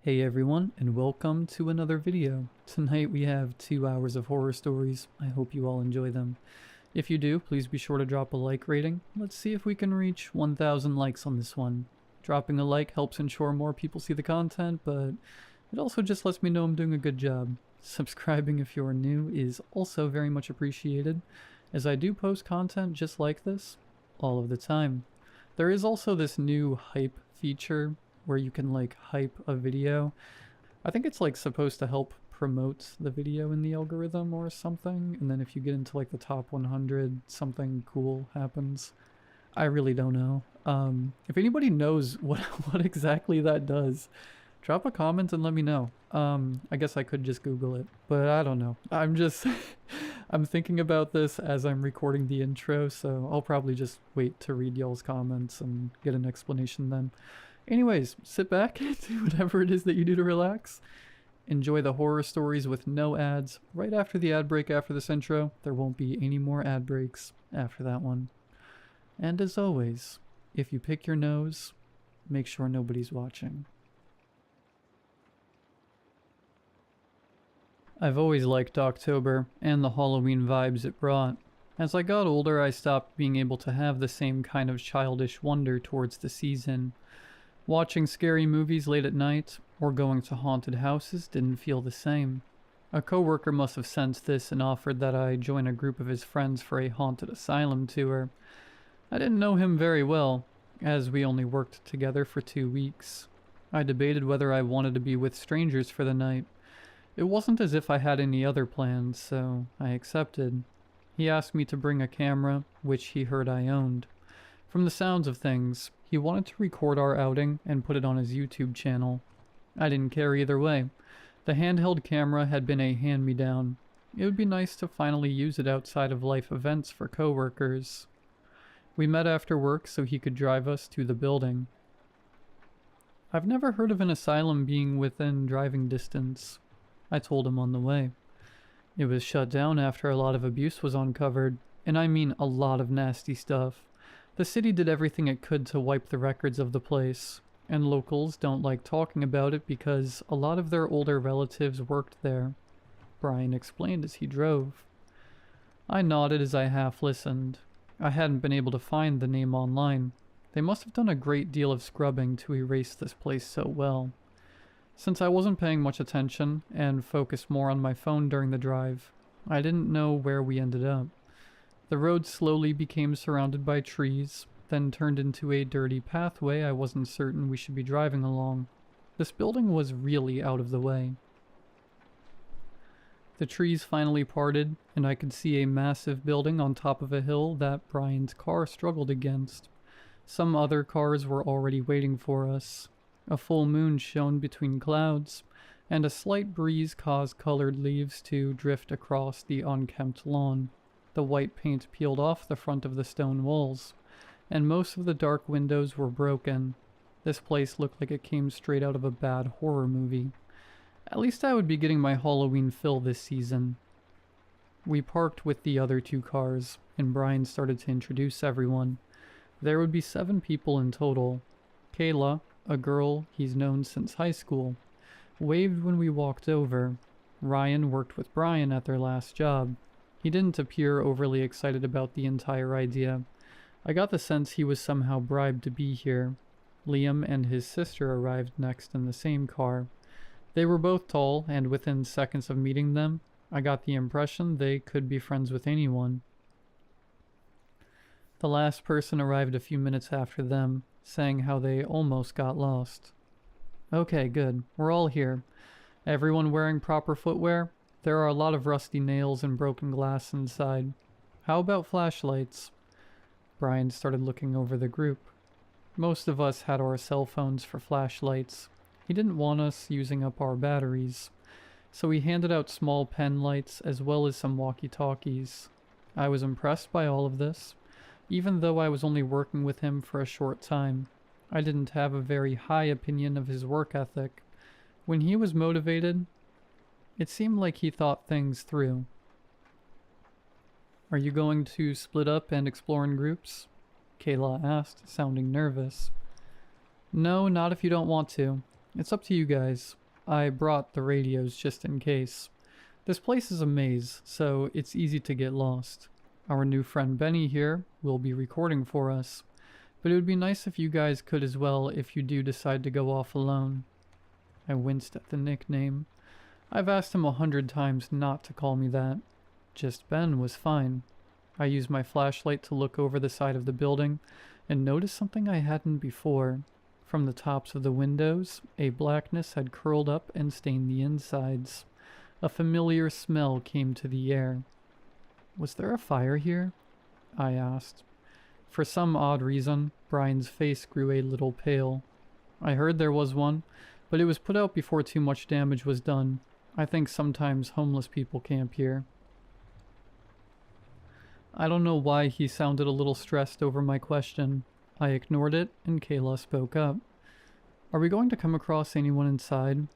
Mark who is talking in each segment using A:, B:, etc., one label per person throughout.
A: Hey everyone, and welcome to another video. Tonight we have 2 hours of horror stories. I hope you all enjoy them. If you do, please be sure to drop a like rating. Let's see if we can reach 1,000 likes on this one. Dropping a like helps ensure more people see the content, but it also just lets me know I'm doing a good job. Subscribing if you're new is also very much appreciated, as I do post content just like this all of the time. There is also this new hype feature where you can like hype a video. I think it's like supposed to help promote the video in the algorithm or something, and then if you get into like the top 100, something cool happens. I really don't know. If anybody knows what exactly that does, drop a comment and let me know. I guess I could just Google it, but I don't know. I'm just I'm thinking about this as I'm recording the intro, so I'll probably just wait to read y'all's comments and get an explanation then. Anyways, sit back, do whatever it is that you do to relax. Enjoy the horror stories with no ads. Right after the ad break after this intro, there won't be any more ad breaks after that one. And as always, if you pick your nose, make sure nobody's watching. I've always liked October and the Halloween vibes it brought. As I got older, I stopped being able to have the same kind of childish wonder towards the season. Watching scary movies late at night or going to haunted houses didn't feel the same. A coworker must have sensed this and offered that I join a group of his friends for a haunted asylum tour. I didn't know him very well, as we only worked together for 2 weeks. I debated whether I wanted to be with strangers for the night. It wasn't as if I had any other plans, so I accepted. He asked me to bring a camera, which he heard I owned. From the sounds of things, he wanted to record our outing and put it on his YouTube channel. I didn't care either way. The handheld camera had been a hand-me-down. It would be nice to finally use it outside of life events for coworkers. We met after work so he could drive us to the building. I've never heard of an asylum being within driving distance, I told him on the way. It was shut down after a lot of abuse was uncovered, and I mean a lot of nasty stuff. The city did everything it could to wipe the records of the place, and locals don't like talking about it because a lot of their older relatives worked there, Brian explained as he drove. I nodded as I half listened. I hadn't been able to find the name online. They must have done a great deal of scrubbing to erase this place so well. Since I wasn't paying much attention and focused more on my phone during the drive, I didn't know where we ended up. The road slowly became surrounded by trees, then turned into a dirty pathway I wasn't certain we should be driving along. This building was really out of the way. The trees finally parted, and I could see a massive building on top of a hill that Brian's car struggled against. Some other cars were already waiting for us. A full moon shone between clouds, and a slight breeze caused colored leaves to drift across the unkempt lawn. The white paint peeled off the front of the stone walls, and most of the dark windows were broken. This place looked like it came straight out of a bad horror movie. At least I would be getting my Halloween fill this season. We parked with the other 2 cars, and Brian started to introduce everyone. There would be 7 people in total. Kayla, a girl he's known since high school, waved when we walked over. Ryan worked with Brian at their last job. He didn't appear overly excited about the entire idea. I got the sense he was somehow bribed to be here. Liam and his sister arrived next in the same car. They were both tall, and within seconds of meeting them, I got the impression they could be friends with anyone. The last person arrived a few minutes after them, saying how they almost got lost. Okay, good. We're all here. Everyone wearing proper footwear? There are a lot of rusty nails and broken glass inside. How about flashlights? Brian started looking over the group. Most of us had our cell phones for flashlights. He didn't want us using up our batteries, so he handed out small pen lights as well as some walkie-talkies. I was impressed by all of this. Even though I was only working with him for a short time, I didn't have a very high opinion of his work ethic. When he was motivated, it seemed like he thought things through. Are you going to split up and explore in groups? Kayla asked, sounding nervous. No, not if you don't want to. It's up to you guys. I brought the radios just in case. This place is a maze, so it's easy to get lost. Our new friend Benny here will be recording for us, but it would be nice if you guys could as well if you do decide to go off alone. I winced at the nickname. I've asked him 100 times not to call me that. Just Ben was fine. I used my flashlight to look over the side of the building and noticed something I hadn't before. From the tops of the windows, a blackness had curled up and stained the insides. A familiar smell came to the air. Was there a fire here? I asked. For some odd reason, Brian's face grew a little pale. I heard there was one, but it was put out before too much damage was done. I think sometimes homeless people camp here. I don't know why he sounded a little stressed over my question. I ignored it, and Kayla spoke up. Are we going to come across anyone inside?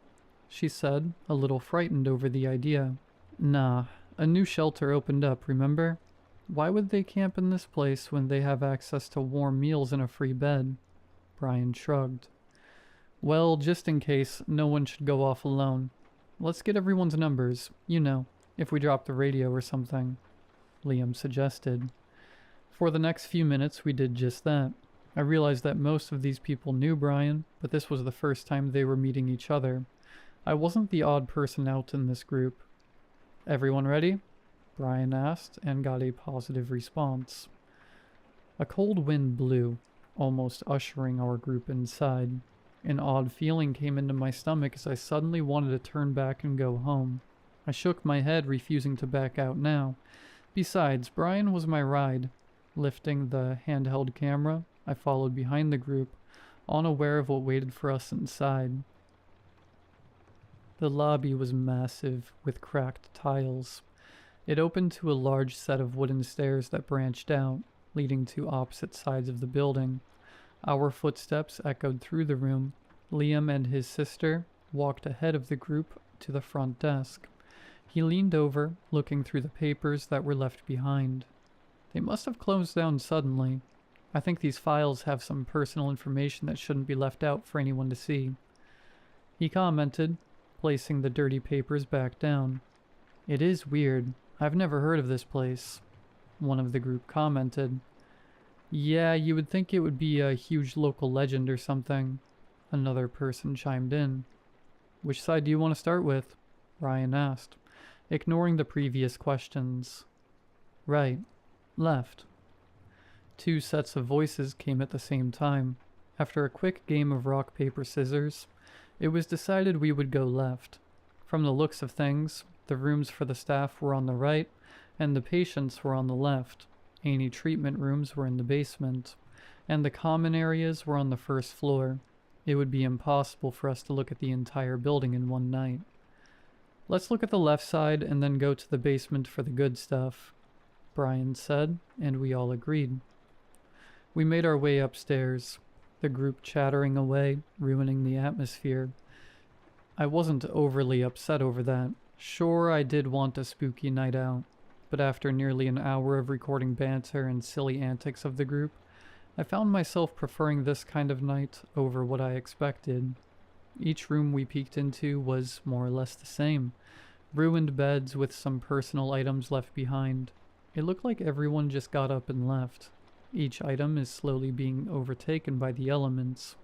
A: She said, a little frightened over the idea. Nah, a new shelter opened up, remember? Why would they camp in this place when they have access to warm meals and a free bed? Brian shrugged. Well, just in case, no one should go off alone. Let's get everyone's numbers, you know, if we drop the radio or something, Liam suggested. For the next few minutes, we did just that. I realized that most of these people knew Brian, but this was the first time they were meeting each other. I wasn't the odd person out in this group. Everyone ready? Brian asked, and got a positive response. A cold wind blew, almost ushering our group inside. An odd feeling came into my stomach as I suddenly wanted to turn back and go home. I shook my head, refusing to back out now. Besides, Brian was my ride. Lifting the handheld camera, I followed behind the group, unaware of what waited for us inside. The lobby was massive, with cracked tiles. It opened to a large set of wooden stairs that branched out, leading to opposite sides of the building. Our footsteps echoed through the room. Liam and his sister walked ahead of the group to the front desk. He leaned over, looking through the papers that were left behind. They must have closed down suddenly. I think these files have some personal information that shouldn't be left out for anyone to see. He commented, placing the dirty papers back down. It is weird. I've never heard of this place. One of the group commented. Yeah, you would think it would be a huge local legend or something. Another person chimed in. Which side do you want to start with? Ryan asked, ignoring the previous questions. Right. Left. Two sets of voices came at the same time. After a quick game of rock, paper, scissors, it was decided we would go left. From the looks of things, the rooms for the staff were on the right, and the patients were on the left. Any treatment rooms were in the basement, and the common areas were on the first floor. It would be impossible for us to look at the entire building in one night. Let's look at the left side and then go to the basement for the good stuff, Brian said, and we all agreed. We made our way upstairs, the group chattering away, ruining the atmosphere. I wasn't overly upset over that. Sure, I did want a spooky night out, but after nearly an hour of recording banter and silly antics of the group, I found myself preferring this kind of night over what I expected. Each room we peeked into was more or less the same. Ruined beds with some personal items left behind. It looked like everyone just got up and left. Each item is slowly being overtaken by the elements.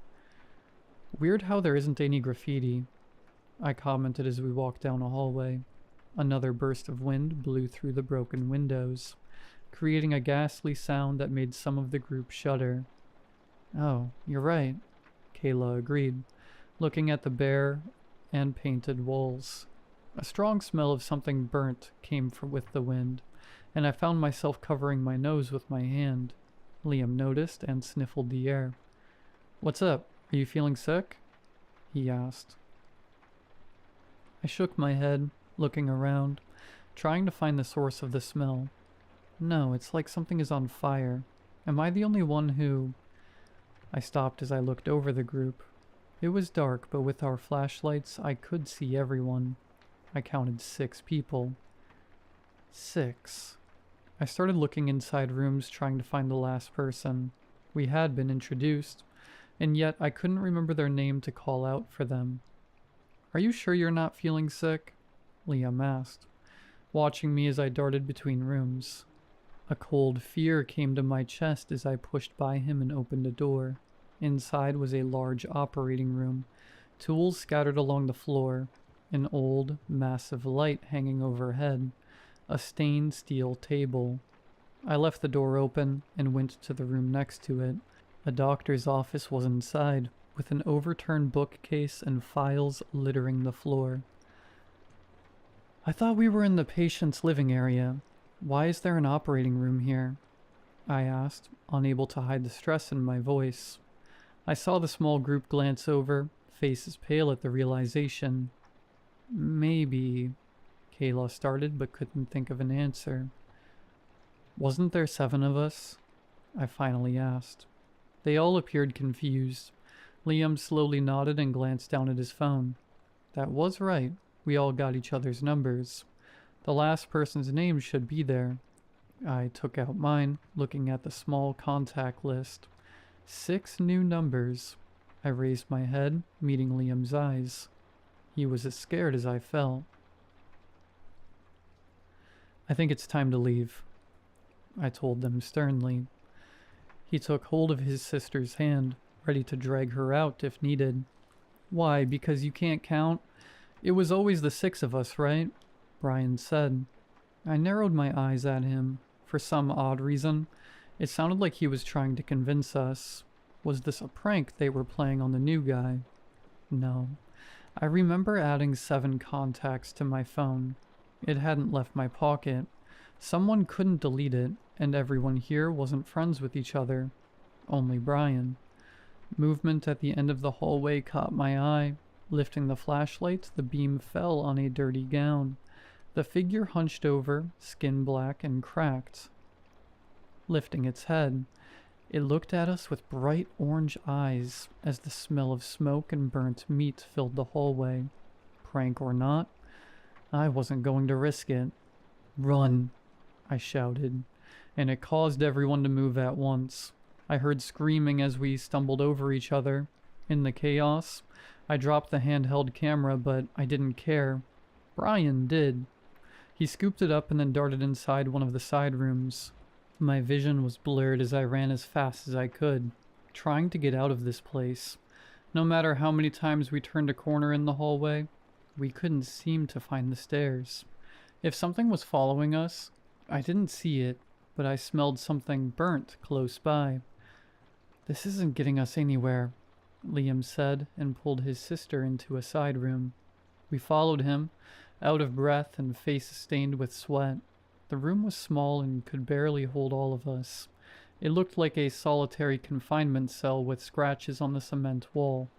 A: Weird how there isn't any graffiti, I commented as we walked down a hallway. Another burst of wind blew through the broken windows, creating a ghastly sound that made some of the group shudder. Oh, you're right, Kayla agreed, looking at the bare and painted walls. A strong smell of something burnt came with the wind, and I found myself covering my nose with my hand. Liam noticed and sniffled the air. What's up? Are you feeling sick? He asked. I shook my head, looking around, trying to find the source of the smell. No, it's like something is on fire. Am I the only one who... I stopped as I looked over the group. It was dark, but with our flashlights, I could see everyone. I counted 6 people. 6. I started looking inside rooms, trying to find the last person. We had been introduced. and yet I couldn't remember their name to call out for them. "Are you sure you're not feeling sick?" Liam asked, watching me as I darted between rooms. A cold fear came to my chest as I pushed by him and opened a door. Inside was a large operating room, tools scattered along the floor, an old, massive light hanging overhead, a stained steel table. I left the door open and went to the room next to it. A doctor's office was inside, with an overturned bookcase and files littering the floor. "I thought we were in the patient's living area. Why is there an operating room here?" I asked, unable to hide the stress in my voice. I saw the small group glance over, faces pale at the realization. "Maybe," Kayla started but couldn't think of an answer. "Wasn't there 7 of us?" I finally asked. They all appeared confused. Liam slowly nodded and glanced down at his phone. That was right. We all got each other's numbers. The last person's name should be there. I took out mine, looking at the small contact list. 6 new numbers. I raised my head, meeting Liam's eyes. He was as scared as I felt. "I think it's time to leave," I told them sternly. He took hold of his sister's hand, ready to drag her out if needed. "Why, because you can't count? It was always the 6 of us, right?" Brian said. I narrowed my eyes at him. For some odd reason, it sounded like he was trying to convince us. Was this a prank they were playing on the new guy? No. I remember adding 7 contacts to my phone. It hadn't left my pocket. Someone couldn't delete it, and everyone here wasn't friends with each other. Only Brian. Movement at the end of the hallway caught my eye. Lifting the flashlight, the beam fell on a dirty gown. The figure hunched over, skin black and cracked. Lifting its head, it looked at us with bright orange eyes as the smell of smoke and burnt meat filled the hallway. Prank or not, I wasn't going to risk it. "Run!" I shouted, and it caused everyone to move at once. I heard screaming as we stumbled over each other. In the chaos, I dropped the handheld camera, but I didn't care. Brian did. He scooped it up and then darted inside one of the side rooms. My vision was blurred as I ran as fast as I could, trying to get out of this place. No matter how many times we turned a corner in the hallway, we couldn't seem to find the stairs. If something was following us, I didn't see it, but I smelled something burnt close by. "This isn't getting us anywhere," Liam said and pulled his sister into a side room. We followed him, out of breath and faces stained with sweat. The room was small and could barely hold all of us. It looked like a solitary confinement cell with scratches on the cement wall.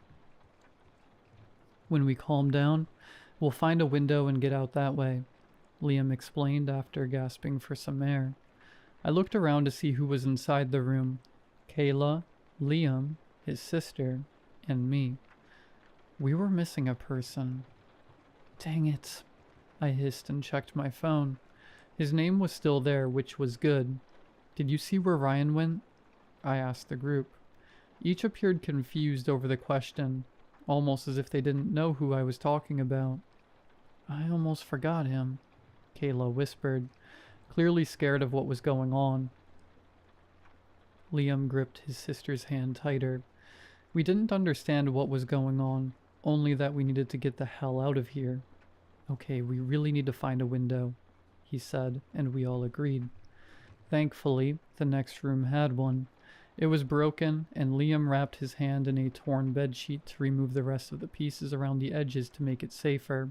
A: "When we calm down, we'll find a window and get out that way," Liam explained after gasping for some air. I looked around to see who was inside the room. Kayla, Liam, his sister, and me. We were missing a person. "Dang it," I hissed and checked my phone. His name was still there, which was good. "Did you see where Ryan went?" I asked the group. Each appeared confused over the question, almost as if they didn't know who I was talking about. "I almost forgot him," Kayla whispered, clearly scared of what was going on. Liam gripped his sister's hand tighter. We didn't understand what was going on, only that we needed to get the hell out of here. "Okay, we really need to find a window," he said, and we all agreed. Thankfully, the next room had one. It was broken, and Liam wrapped his hand in a torn bedsheet to remove the rest of the pieces around the edges to make it safer.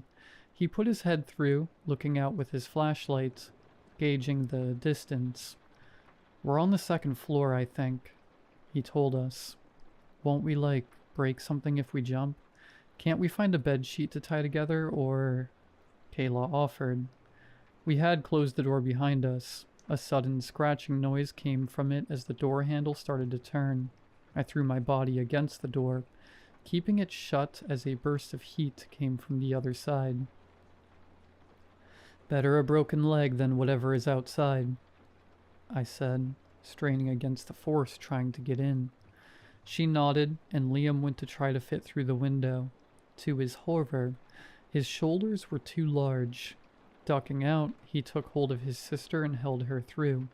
A: He put his head through, looking out with his flashlight, gauging the distance. "We're on the 2nd floor, I think," he told us. "Won't we, break something if we jump? Can't we find a bedsheet to tie together, or—" Kayla offered. We had closed the door behind us. A sudden scratching noise came from it as the door handle started to turn. I threw my body against the door, keeping it shut as a burst of heat came from the other side. "Better a broken leg than whatever is outside," I said, straining against the force trying to get in. She nodded, and Liam went to try to fit through the window. To his horror, his shoulders were too large. Ducking out, he took hold of his sister and held her through.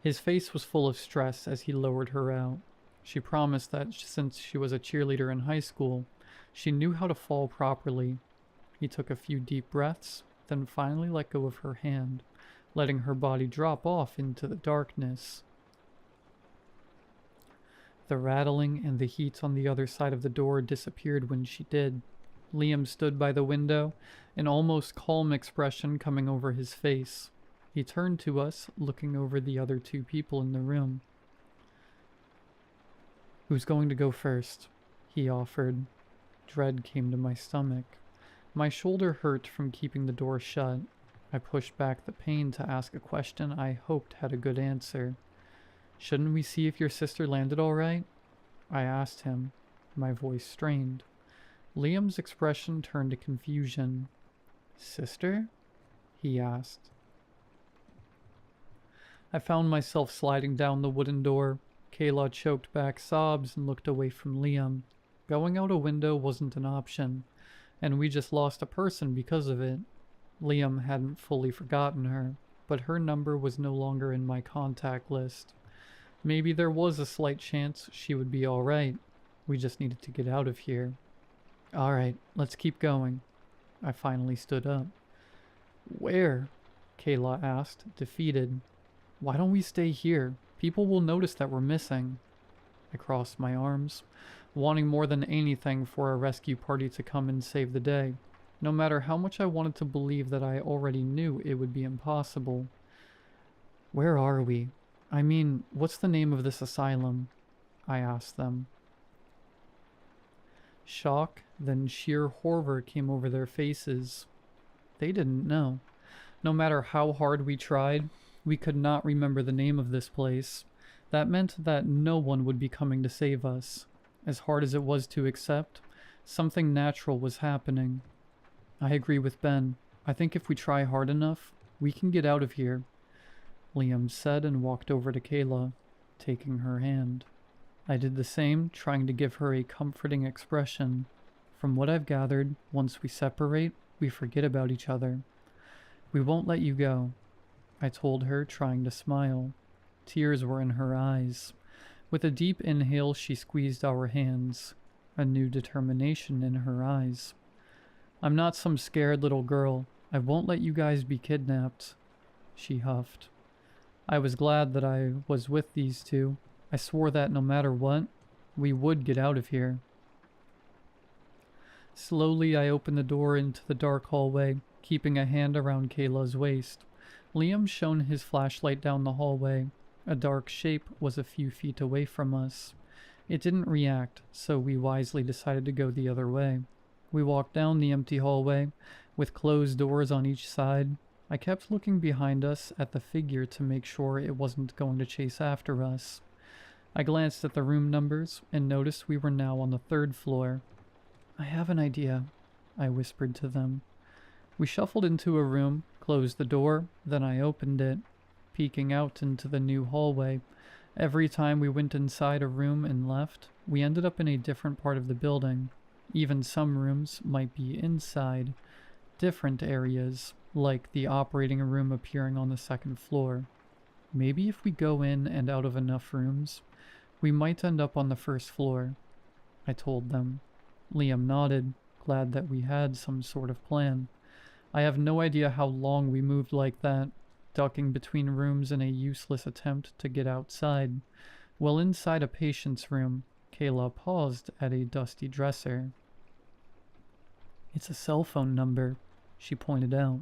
A: His face was full of stress as he lowered her out. She promised that since she was a cheerleader in high school, she knew how to fall properly. He took a few deep breaths, then finally let go of her hand, letting her body drop off into the darkness. The rattling and the heat on the other side of the door disappeared when she did. Liam stood by the window, an almost calm expression coming over his face. He turned to us, looking over the other two people in the room. "Who's going to go first?" he offered. Dread came to my stomach. My shoulder hurt from keeping the door shut. I pushed back the pain to ask a question I hoped had a good answer. "Shouldn't we see if your sister landed all right?" I asked him, my voice strained. Liam's expression turned to confusion. "Sister?" he asked. I found myself sliding down the wooden door. Kayla choked back sobs and looked away from Liam. Going out a window wasn't an option, and we just lost a person because of it. Liam hadn't fully forgotten her, but her number was no longer in my contact list. Maybe there was a slight chance she would be all right. We just needed to get out of here. "All right, let's keep going." I finally stood up. "Where?" Kayla asked, defeated. "Why don't we stay here? People will notice that we're missing." I crossed my arms, wanting more than anything for a rescue party to come and save the day, no matter how much I wanted to believe that I already knew it would be impossible. "Where are we? I mean, what's the name of this asylum?" I asked them. Shock, then sheer horror came over their faces. They didn't know. No matter how hard we tried, we could not remember the name of this place. That meant that no one would be coming to save us. As hard as it was to accept, something natural was happening. "I agree with Ben. I think if we try hard enough, we can get out of here," Liam said and walked over to Kayla, taking her hand. I did the same, trying to give her a comforting expression. "From what I've gathered, once we separate, we forget about each other. We won't let you go," I told her, trying to smile. Tears were in her eyes. With a deep inhale, she squeezed our hands, a new determination in her eyes. "I'm not some scared little girl. I won't let you guys be kidnapped," she huffed. I was glad that I was with these two. I swore that no matter what, we would get out of here. Slowly, I opened the door into the dark hallway, keeping a hand around Kayla's waist. Liam shone his flashlight down the hallway. A dark shape was a few feet away from us. It didn't react, so we wisely decided to go the other way. We walked down the empty hallway, with closed doors on each side. I kept looking behind us at the figure to make sure it wasn't going to chase after us. I glanced at the room numbers and noticed we were now on the 3rd floor. "I have an idea," I whispered to them. We shuffled into a room, closed the door, then I opened it, peeking out into the new hallway. Every time we went inside a room and left, we ended up in a different part of the building. Even some rooms might be inside different areas, like the operating room appearing on the 2nd floor. Maybe if we go in and out of enough rooms, we might end up on the 1st floor, I told them. Liam nodded, glad that we had some sort of plan. I have no idea how long we moved like that, ducking between rooms in a useless attempt to get outside. While inside a patient's room, Kayla paused at a dusty dresser. "It's a cell phone number," she pointed out.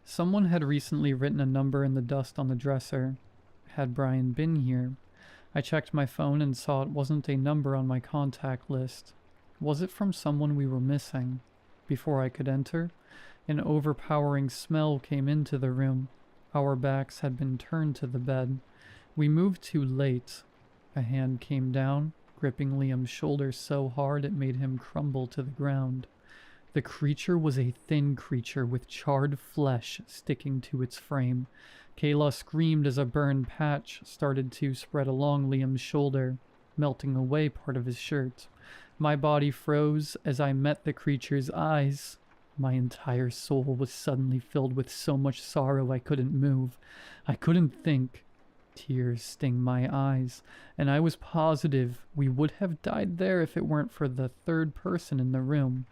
A: Someone had recently written a number in the dust on the dresser. Had Brian been here? I checked my phone and saw it wasn't a number on my contact list. Was it from someone we were missing? Before I could enter, an overpowering smell came into the room. Our backs had been turned to the bed. We moved too late. A hand came down, gripping Liam's shoulder so hard it made him crumble to the ground. The creature was a thin creature with charred flesh sticking to its frame. Kayla screamed as a burned patch started to spread along Liam's shoulder. melting away part of his shirt. My body froze as I met the creature's eyes. My entire soul was suddenly filled with so much sorrow I couldn't move. I couldn't think. Tears sting my eyes, and I was positive we would have died there if it weren't for the third person in the room.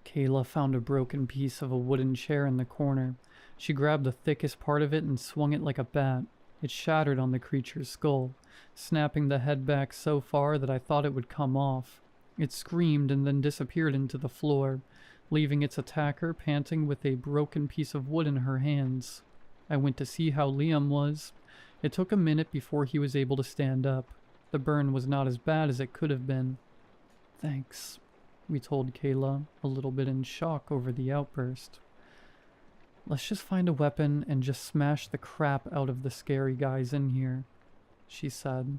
A: Kayla found a broken piece of a wooden chair in the corner. She grabbed the thickest part of it and swung it like a bat. It shattered on the creature's skull, snapping the head back so far that I thought it would come off. It screamed and then disappeared into the floor, leaving its attacker panting with a broken piece of wood in her hands. I went to see how Liam was. It took a minute before he was able to stand up. The burn was not as bad as it could have been. "Thanks," we told Kayla, a little bit in shock over the outburst. "Let's just find a weapon and just smash the crap out of the scary guys in here," she said,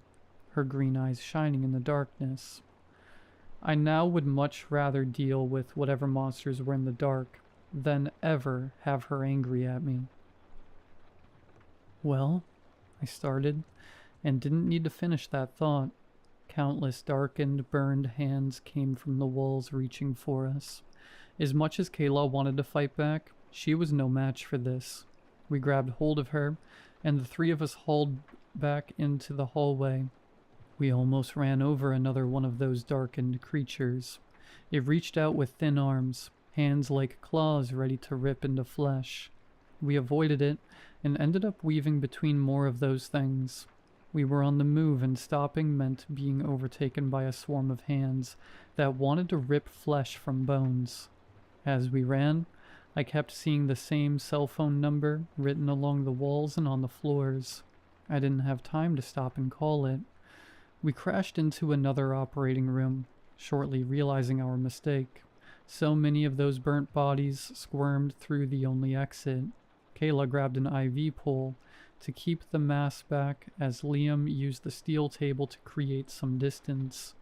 A: her green eyes shining in the darkness. I now would much rather deal with whatever monsters were in the dark than ever have her angry at me. "Well," I started, and didn't need to finish that thought. Countless darkened, burned hands came from the walls reaching for us. As much as Kayla wanted to fight back, she was no match for this. We grabbed hold of her, and the three of us hauled back into the hallway. We almost ran over another one of those darkened creatures. It reached out with thin arms, hands like claws ready to rip into flesh. We avoided it, and ended up weaving between more of those things. We were on the move, and stopping meant being overtaken by a swarm of hands that wanted to rip flesh from bones. As we ran, I kept seeing the same cell phone number written along the walls and on the floors. I didn't have time to stop and call it. We crashed into another operating room, shortly realizing our mistake. So many of those burnt bodies squirmed through the only exit. Kayla grabbed an IV pole to keep the mass back as Liam used the steel table to create some distance.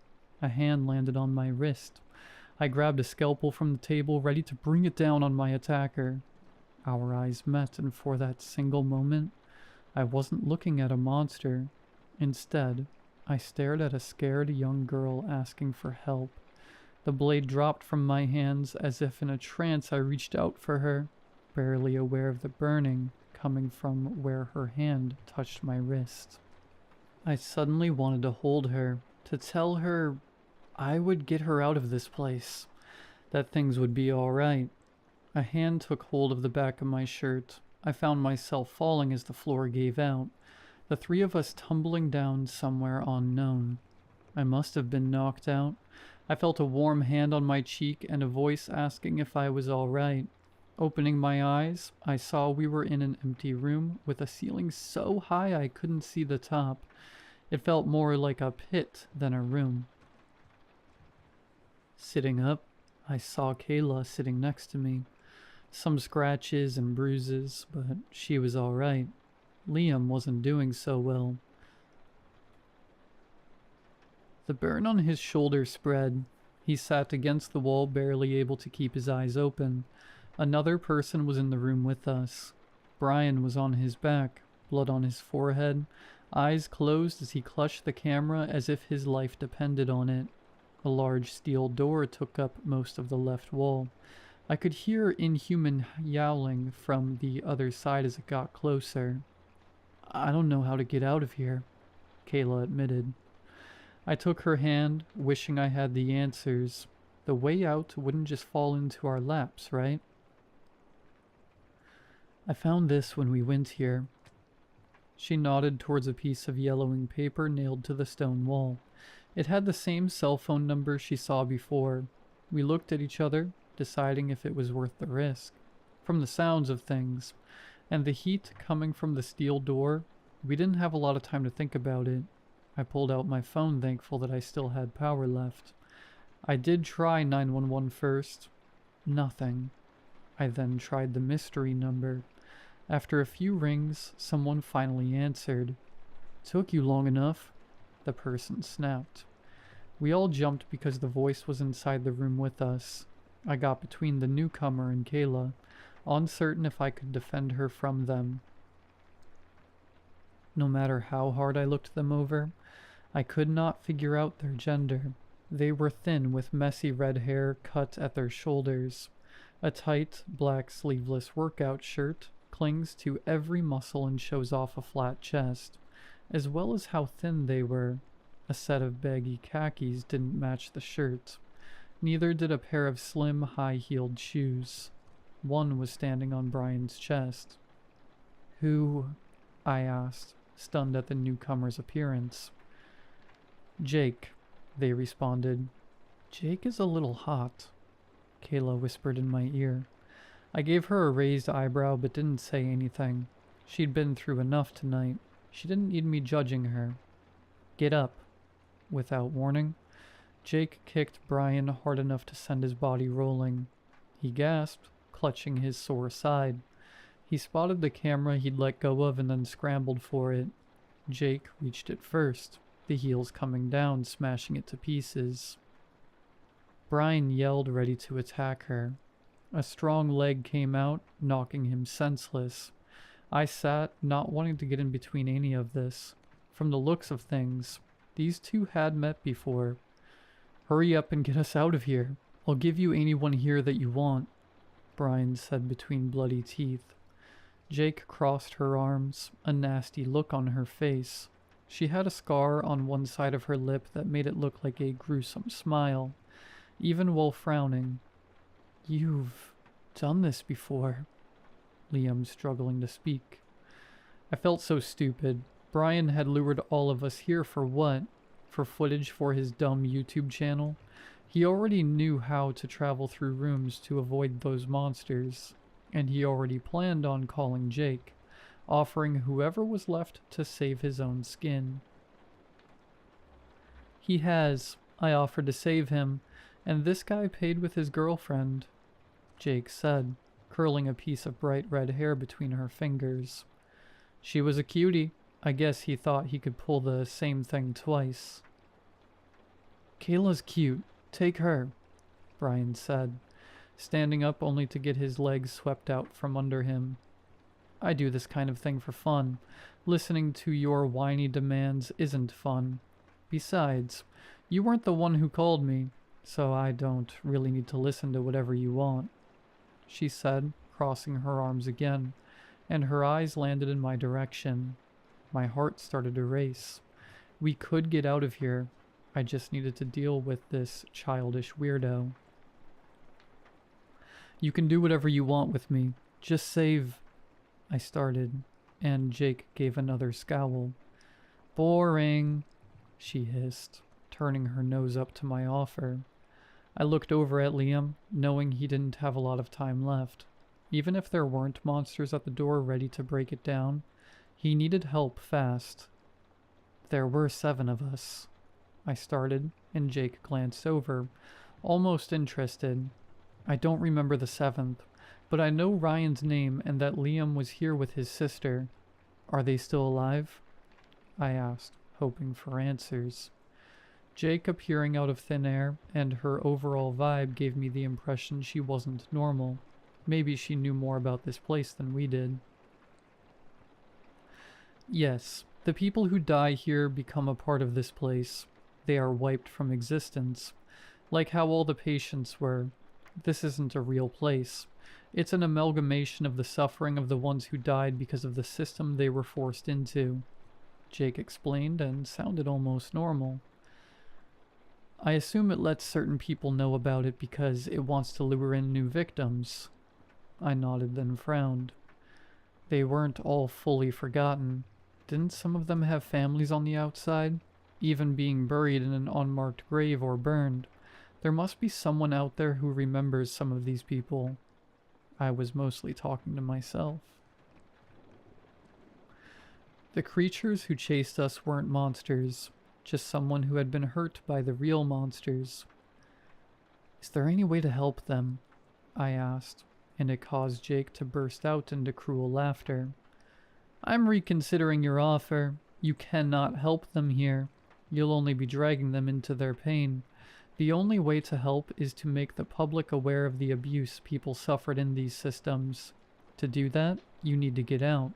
A: A hand landed on my wrist. I grabbed a scalpel from the table, ready to bring it down on my attacker. Our eyes met, and for that single moment, I wasn't looking at a monster. Instead, I stared at a scared young girl asking for help. The blade dropped from my hands. As if in a trance, I reached out for her, barely aware of the burning coming from where her hand touched my wrist. I suddenly wanted to hold her, to tell her I would get her out of this place, that things would be all right. A hand took hold of the back of my shirt. I found myself falling as the floor gave out, the three of us tumbling down somewhere unknown. I must have been knocked out. I felt a warm hand on my cheek and a voice asking if I was all right. Opening my eyes, I saw we were in an empty room with a ceiling so high I couldn't see the top. It felt more like a pit than a room. Sitting up, I saw Kayla sitting next to me. Some scratches and bruises, but she was all right. Liam wasn't doing so well. The burn on his shoulder spread. He sat against the wall, barely able to keep his eyes open. Another person was in the room with us. Brian was on his back, blood on his forehead, eyes closed as he clutched the camera as if his life depended on it. A large steel door took up most of the left wall. I could hear inhuman yowling from the other side as it got closer. "I don't know how to get out of here," Kayla admitted. I took her hand, wishing I had the answers. The way out wouldn't just fall into our laps, right? "I found this when we went here." She nodded towards a piece of yellowing paper nailed to the stone wall. It had the same cell phone number she saw before. We looked at each other, deciding if it was worth the risk. From the sounds of things, and the heat coming from the steel door, we didn't have a lot of time to think about it. I pulled out my phone, thankful that I still had power left. I did try 911 first. Nothing. I then tried the mystery number. After a few rings, someone finally answered. "Took you long enough," the person snapped. We all jumped because the voice was inside the room with us. I got between the newcomer and Kayla, uncertain if I could defend her from them. No matter how hard I looked them over, I could not figure out their gender. They were thin with messy red hair cut at their shoulders. A tight, black sleeveless workout shirt clings to every muscle and shows off a flat chest, as well as how thin they were. A set of baggy khakis didn't match the shirt. Neither did a pair of slim, high-heeled shoes. One was standing on Brian's chest. "Who?" I asked, stunned at the newcomer's appearance. "Jake," they responded. "Jake is a little hot," Kayla whispered in my ear. I gave her a raised eyebrow but didn't say anything. She'd been through enough tonight. She didn't need me judging her. "Get up." Without warning, Jake kicked Brian hard enough to send his body rolling. He gasped, clutching his sore side. He spotted the camera he'd let go of and then scrambled for it. Jake reached it first, the heels coming down, smashing it to pieces. Brian yelled, ready to attack her. A strong leg came out, knocking him senseless. I sat, not wanting to get in between any of this. From the looks of things, these two had met before. "Hurry up and get us out of here. I'll give you anyone here that you want," Brian said between bloody teeth. Jake crossed her arms, a nasty look on her face. She had a scar on one side of her lip that made it look like a gruesome smile, even while frowning. "You've done this before," Liam struggling to speak. I felt so stupid. Brian had lured all of us here for what? For footage for his dumb YouTube channel? He already knew how to travel through rooms to avoid those monsters, and he already planned on calling Jake, offering whoever was left to save his own skin. "He has. I offered to save him, and this guy paid with his girlfriend," Jake said, curling a piece of bright red hair between her fingers. "She was a cutie. I guess he thought he could pull the same thing twice." "Kayla's cute. Take her," Brian said, standing up only to get his legs swept out from under him. "I do this kind of thing for fun. Listening to your whiny demands isn't fun. Besides, you weren't the one who called me, so I don't really need to listen to whatever you want," she said, crossing her arms again, and her eyes landed in my direction. My heart started to race. We could get out of here. I just needed to deal with this childish weirdo. "You can do whatever you want with me. Just save..." I started, and Jake gave another scowl. "Boring," she hissed, turning her nose up to my offer. I looked over at Liam, knowing he didn't have a lot of time left. Even if there weren't monsters at the door ready to break it down, he needed help fast. "There were 7 of us," I started, and Jake glanced over, almost interested. "I don't remember the 7th, but I know Ryan's name and that Liam was here with his sister. Are they still alive?" I asked, hoping for answers. Jake appearing out of thin air, and her overall vibe gave me the impression she wasn't normal. Maybe she knew more about this place than we did. "Yes, the people who die here become a part of this place. They are wiped from existence, like how all the patients were. This isn't a real place. It's an amalgamation of the suffering of the ones who died because of the system they were forced into," Jake explained, and sounded almost normal. "I assume it lets certain people know about it because it wants to lure in new victims." I nodded, then frowned. They weren't all fully forgotten. Didn't some of them have families on the outside? Even being buried in an unmarked grave or burned. There must be someone out there who remembers some of these people. I was mostly talking to myself. The creatures who chased us weren't monsters, just someone who had been hurt by the real monsters. "Is there any way to help them?" I asked, and it caused Jake to burst out into cruel laughter. "I'm reconsidering your offer. You cannot help them here. You'll only be dragging them into their pain. The only way to help is to make the public aware of the abuse people suffered in these systems. To do that, you need to get out.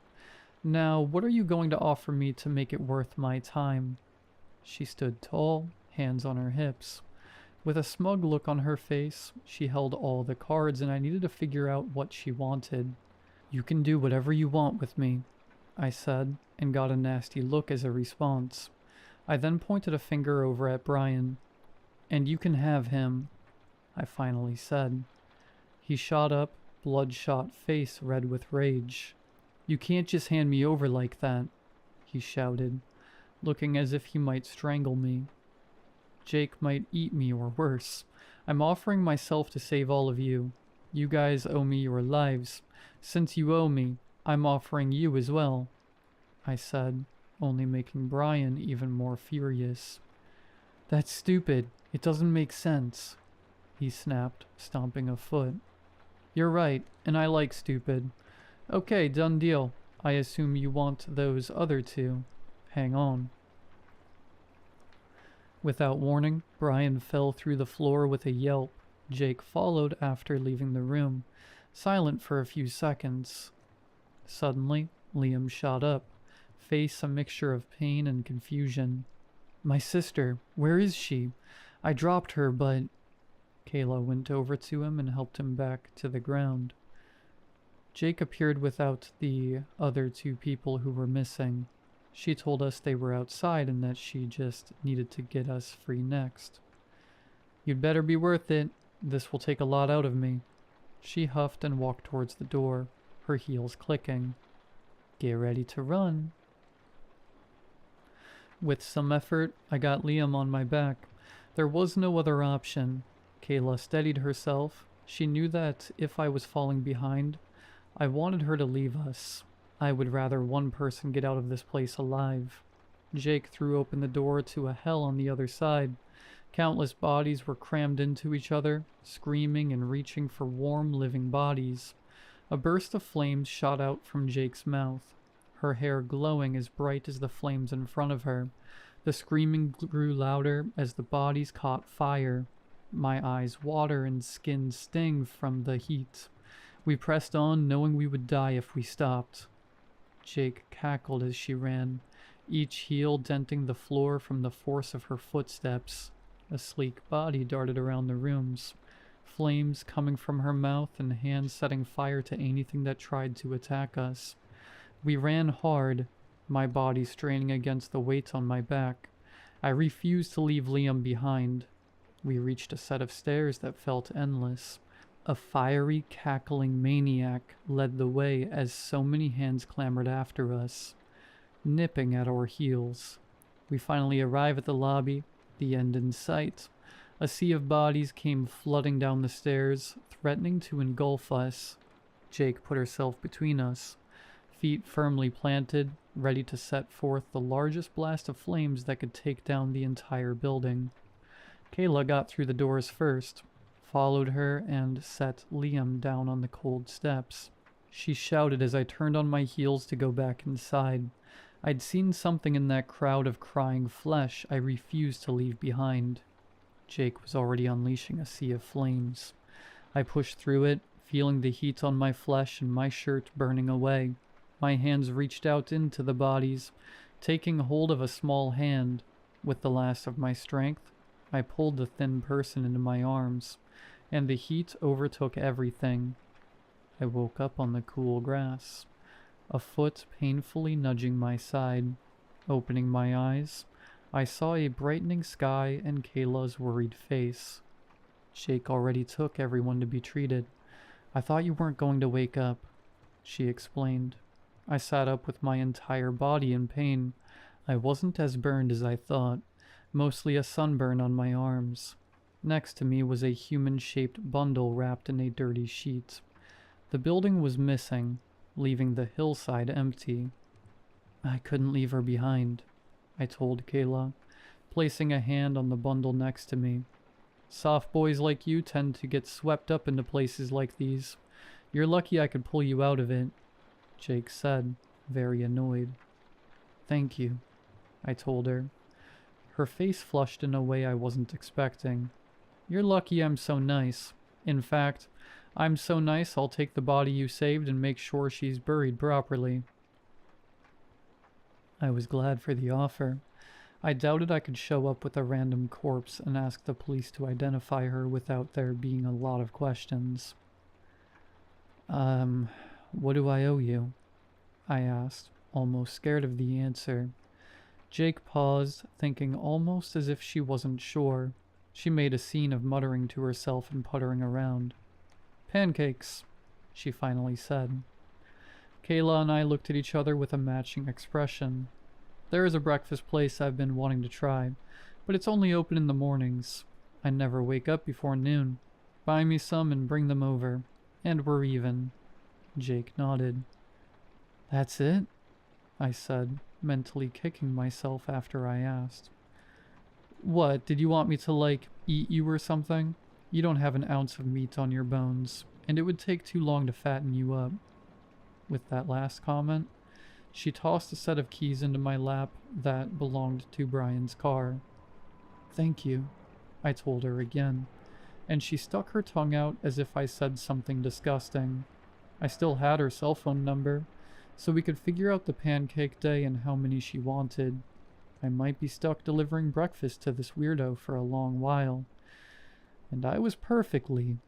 A: Now, what are you going to offer me to make it worth my time?" She stood tall, hands on her hips. With a smug look on her face, she held all the cards, and I needed to figure out what she wanted. "You can do whatever you want with me," I said, and got a nasty look as a response. I then pointed a finger over at Brian. "And you can have him," I finally said. He shot up, bloodshot face red with rage. "You can't just hand me over like that," he shouted, looking as if he might strangle me. "Jake might eat me or worse. I'm offering myself to save all of you. You guys owe me your lives. Since you owe me, I'm offering you as well," I said, only making Brian even more furious. "That's stupid. It doesn't make sense," he snapped, stomping a foot. "You're right, and I like stupid. Okay, done deal. I assume you want those other two. Hang on." Without warning, Brian fell through the floor with a yelp. Jake followed after leaving the room, silent for a few seconds. Suddenly, Liam shot up, face a mixture of pain and confusion. "My sister, where is she? I dropped her, but..." Kayla went over to him and helped him back to the ground. Jake appeared without the other two people who were missing. She told us they were outside and that she just needed to get us free next. "You'd better be worth it. This will take a lot out of me." She huffed and walked towards the door, her heels clicking. "Get ready to run." With some effort, I got Liam on my back. There was no other option. Kayla steadied herself. She knew that if I was falling behind, I wanted her to leave us. I would rather one person get out of this place alive. Jake threw open the door to a hell on the other side. Countless bodies were crammed into each other, screaming and reaching for warm, living bodies. A burst of flames shot out from Jake's mouth, her hair glowing as bright as the flames in front of her. The screaming grew louder as the bodies caught fire. My eyes water and skin sting from the heat. We pressed on, knowing we would die if we stopped. Jake cackled as she ran, each heel denting the floor from the force of her footsteps. A sleek body darted around the rooms, flames coming from her mouth and hands setting fire to anything that tried to attack us. We ran hard, my body straining against the weight on my back. I refused to leave Liam behind. We reached a set of stairs that felt endless. A fiery, cackling maniac led the way as so many hands clamored after us, nipping at our heels. We finally arrive at the lobby, the end in sight. A sea of bodies came flooding down the stairs, threatening to engulf us. Jake put herself between us, feet firmly planted, ready to set forth the largest blast of flames that could take down the entire building. Kayla got through the doors first, followed her, and set Liam down on the cold steps. She shouted as I turned on my heels to go back inside. I'd seen something in that crowd of crying flesh I refused to leave behind. Jake was already unleashing a sea of flames. I pushed through it, feeling the heat on my flesh and my shirt burning away. My hands reached out into the bodies, taking hold of a small hand. With the last of my strength, I pulled the thin person into my arms, and the heat overtook everything. I woke up on the cool grass, a foot painfully nudging my side. Opening my eyes, I saw a brightening sky and Kayla's worried face. Jake already took everyone to be treated. "I thought you weren't going to wake up," she explained. I sat up with my entire body in pain. I wasn't as burned as I thought, mostly a sunburn on my arms. Next to me was a human-shaped bundle wrapped in a dirty sheet. The building was missing, leaving the hillside empty. "I couldn't leave her behind," I told Kayla, placing a hand on the bundle next to me. "Soft boys like you tend to get swept up into places like these. You're lucky I could pull you out of it," Jake said, very annoyed. "Thank you," I told her. Her face flushed in a way I wasn't expecting. "You're lucky I'm so nice. In fact, I'm so nice I'll take the body you saved and make sure she's buried properly." I was glad for the offer. I doubted I could show up with a random corpse and ask the police to identify her without there being a lot of questions. Um, what do I owe you? I asked, almost scared of the answer. Jake paused, thinking almost as if she wasn't sure. She made a scene of muttering to herself and puttering around. Pancakes, she finally said. Kayla and I looked at each other with a matching expression. There is a breakfast place I've been wanting to try, but it's only open in the mornings. I never wake up before noon. Buy me some and bring them over. And we're even. Jake nodded. That's it? I said, mentally kicking myself after I asked. What, did you want me to, eat you or something? You don't have an ounce of meat on your bones, and it would take too long to fatten you up. With that last comment, she tossed a set of keys into my lap that belonged to Brian's car. Thank you, I told her again, and she stuck her tongue out as if I said something disgusting. I still had her cell phone number, so we could figure out the pancake day and how many she wanted. I might be stuck delivering breakfast to this weirdo for a long while, and I was perfectly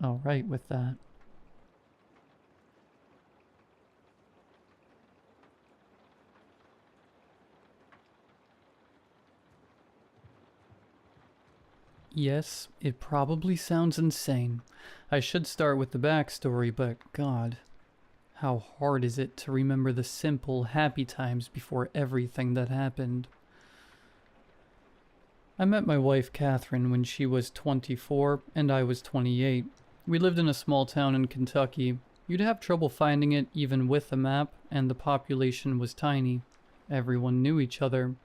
A: all right with that. Yes, it probably sounds insane. I should start with the backstory, but God, how hard is it to remember the simple, happy times before everything that happened? I met my wife, Catherine, when she was 24 and I was 28. We lived in a small town in Kentucky. You'd have trouble finding it even with a map, and the population was tiny. Everyone knew each other.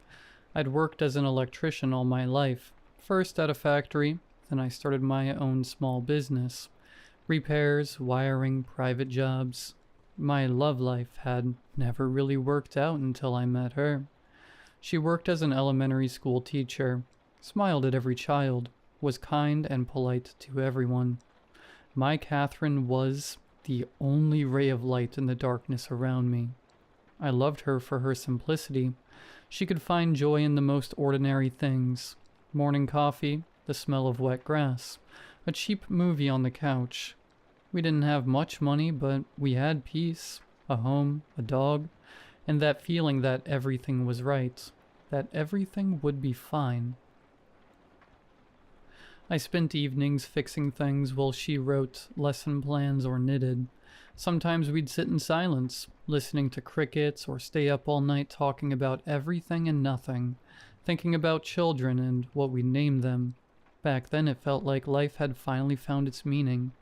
A: I'd worked as an electrician all my life. First at a factory, then I started my own small business. Repairs, wiring, private jobs. My love life had never really worked out until I met her. She worked as an elementary school teacher, smiled at every child, was kind and polite to everyone. My Catherine was the only ray of light in the darkness around me. I loved her for her simplicity. She could find joy in the most ordinary things. Morning coffee, the smell of wet grass, a cheap movie on the couch. We didn't have much money, but we had peace, a home, a dog, and that feeling that everything was right, that everything would be fine. I spent evenings fixing things while she wrote lesson plans or knitted. Sometimes we'd sit in silence, listening to crickets, or stay up all night talking about everything and nothing, thinking about children and what we'd name them. Back then it felt like life had finally found its meaning.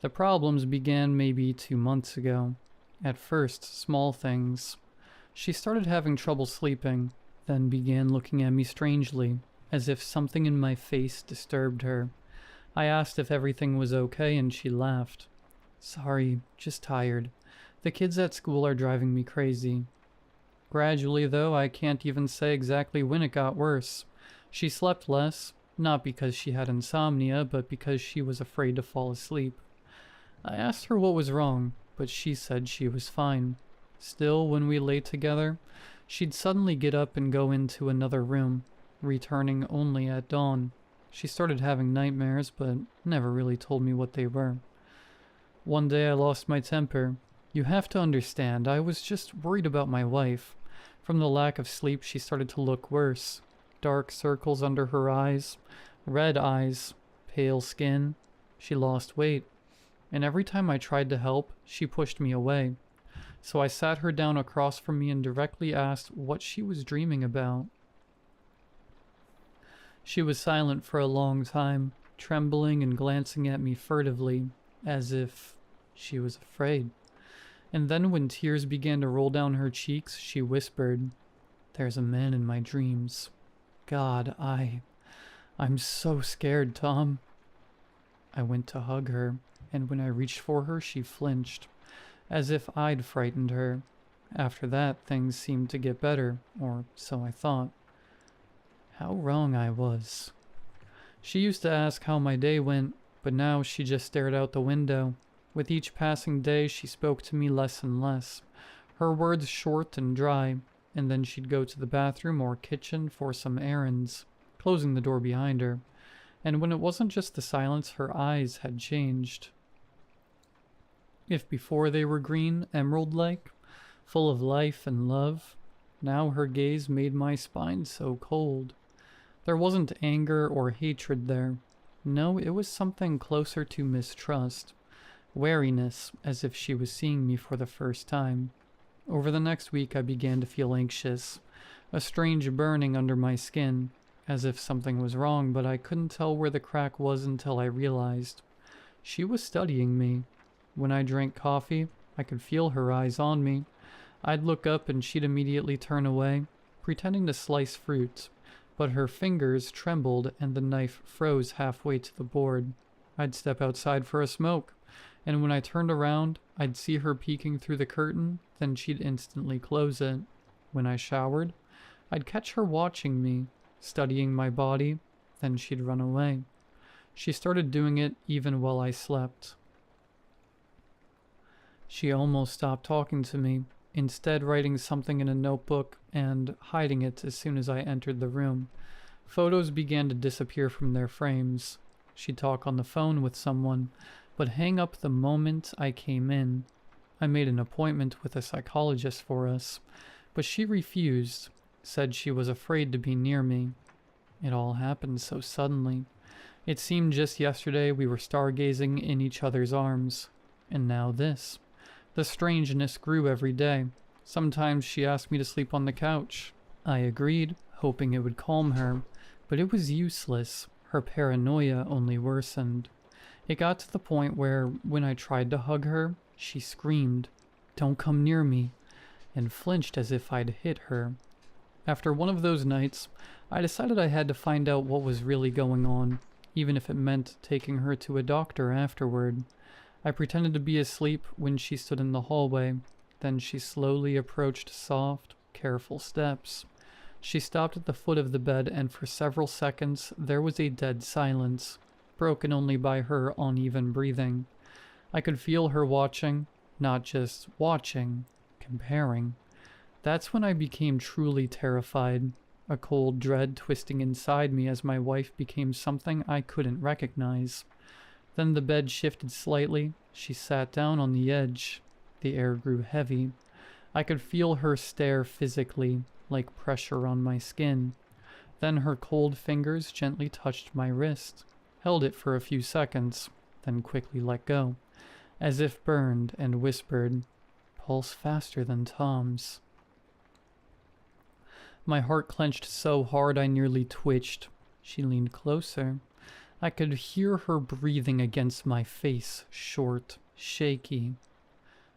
A: The problems began maybe 2 months ago. At first, small things. She started having trouble sleeping, then began looking at me strangely, as if something in my face disturbed her. I asked if everything was okay and she laughed. Sorry, just tired. The kids at school are driving me crazy. Gradually, though, I can't even say exactly when it got worse. She slept less, not because she had insomnia, but because she was afraid to fall asleep. I asked her what was wrong, but she said she was fine. Still, when we lay together, she'd suddenly get up and go into another room, returning only at dawn. She started having nightmares, but never really told me what they were. One day I lost my temper. You have to understand, I was just worried about my wife. From the lack of sleep, she started to look worse. Dark circles under her eyes, red eyes, pale skin. She lost weight. And every time I tried to help, she pushed me away. So I sat her down across from me and directly asked what she was dreaming about. She was silent for a long time, trembling and glancing at me furtively, as if she was afraid. And then when tears began to roll down her cheeks, she whispered, "There's a man in my dreams. God, I'm so scared, Tom." I went to hug her, and when I reached for her, she flinched, as if I'd frightened her. After that, things seemed to get better, or so I thought. How wrong I was. She used to ask how my day went, but now she just stared out the window. With each passing day, she spoke to me less and less, her words short and dry. and then she'd go to the bathroom or kitchen for some errands, closing the door behind her. And when it wasn't just the silence, her eyes had changed. If before they were green, emerald-like, full of life and love, now her gaze made my spine so cold. There wasn't anger or hatred there. No, it was something closer to mistrust. Wariness, as if she was seeing me for the first time. Over the next week I began to feel anxious, a strange burning under my skin, as if something was wrong, but I couldn't tell where the crack was until I realized. She was studying me. When I drank coffee, I could feel her eyes on me. I'd look up and she'd immediately turn away, pretending to slice fruit, but her fingers trembled and the knife froze halfway to the board. I'd step outside for a smoke, and when I turned around, I'd see her peeking through the curtain, then she'd instantly close it. When I showered, I'd catch her watching me, studying my body, then she'd run away. She started doing it even while I slept. She almost stopped talking to me, instead writing something in a notebook and hiding it as soon as I entered the room. Photos began to disappear from their frames. She'd talk on the phone with someone, but hang up the moment I came in. I made an appointment with a psychologist for us, but she refused, said she was afraid to be near me. It all happened so suddenly. It seemed just yesterday we were stargazing in each other's arms. And now this. The strangeness grew every day. Sometimes she asked me to sleep on the couch. I agreed, hoping it would calm her, but it was useless. Her paranoia only worsened. It got to the point where, when I tried to hug her, she screamed, "Don't come near me," and flinched as if I'd hit her. After one of those nights, I decided I had to find out what was really going on, even if it meant taking her to a doctor afterward. I pretended to be asleep when she stood in the hallway. Then she slowly approached soft, careful steps. She stopped at the foot of the bed, and for several seconds there was a dead silence, broken only by her uneven breathing. I could feel her watching, not just watching, comparing. That's when I became truly terrified, a cold dread twisting inside me as my wife became something I couldn't recognize. Then the bed shifted slightly. She sat down on the edge. The air grew heavy. I could feel her stare physically, like pressure on my skin. Then her cold fingers gently touched my wrist, held it for a few seconds, then quickly let go, as if burned, and whispered, "Pulse faster than Tom's." My heart clenched so hard I nearly twitched. She leaned closer. I could hear her breathing against my face, short, shaky.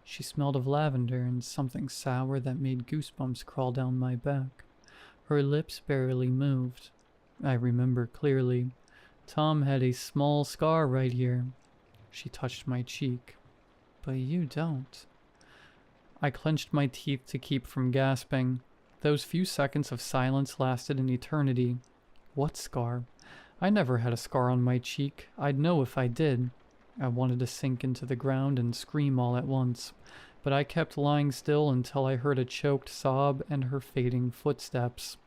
A: She smelled of lavender and something sour that made goosebumps crawl down my back. Her lips barely moved. I remember clearly. Tom had a small scar right here. She touched my cheek. But you don't. I clenched my teeth to keep from gasping. Those few seconds of silence lasted an eternity. What scar? I never had a scar on my cheek. I'd know if I did. I wanted to sink into the ground and scream all at once, but I kept lying still until I heard a choked sob and her fading footsteps.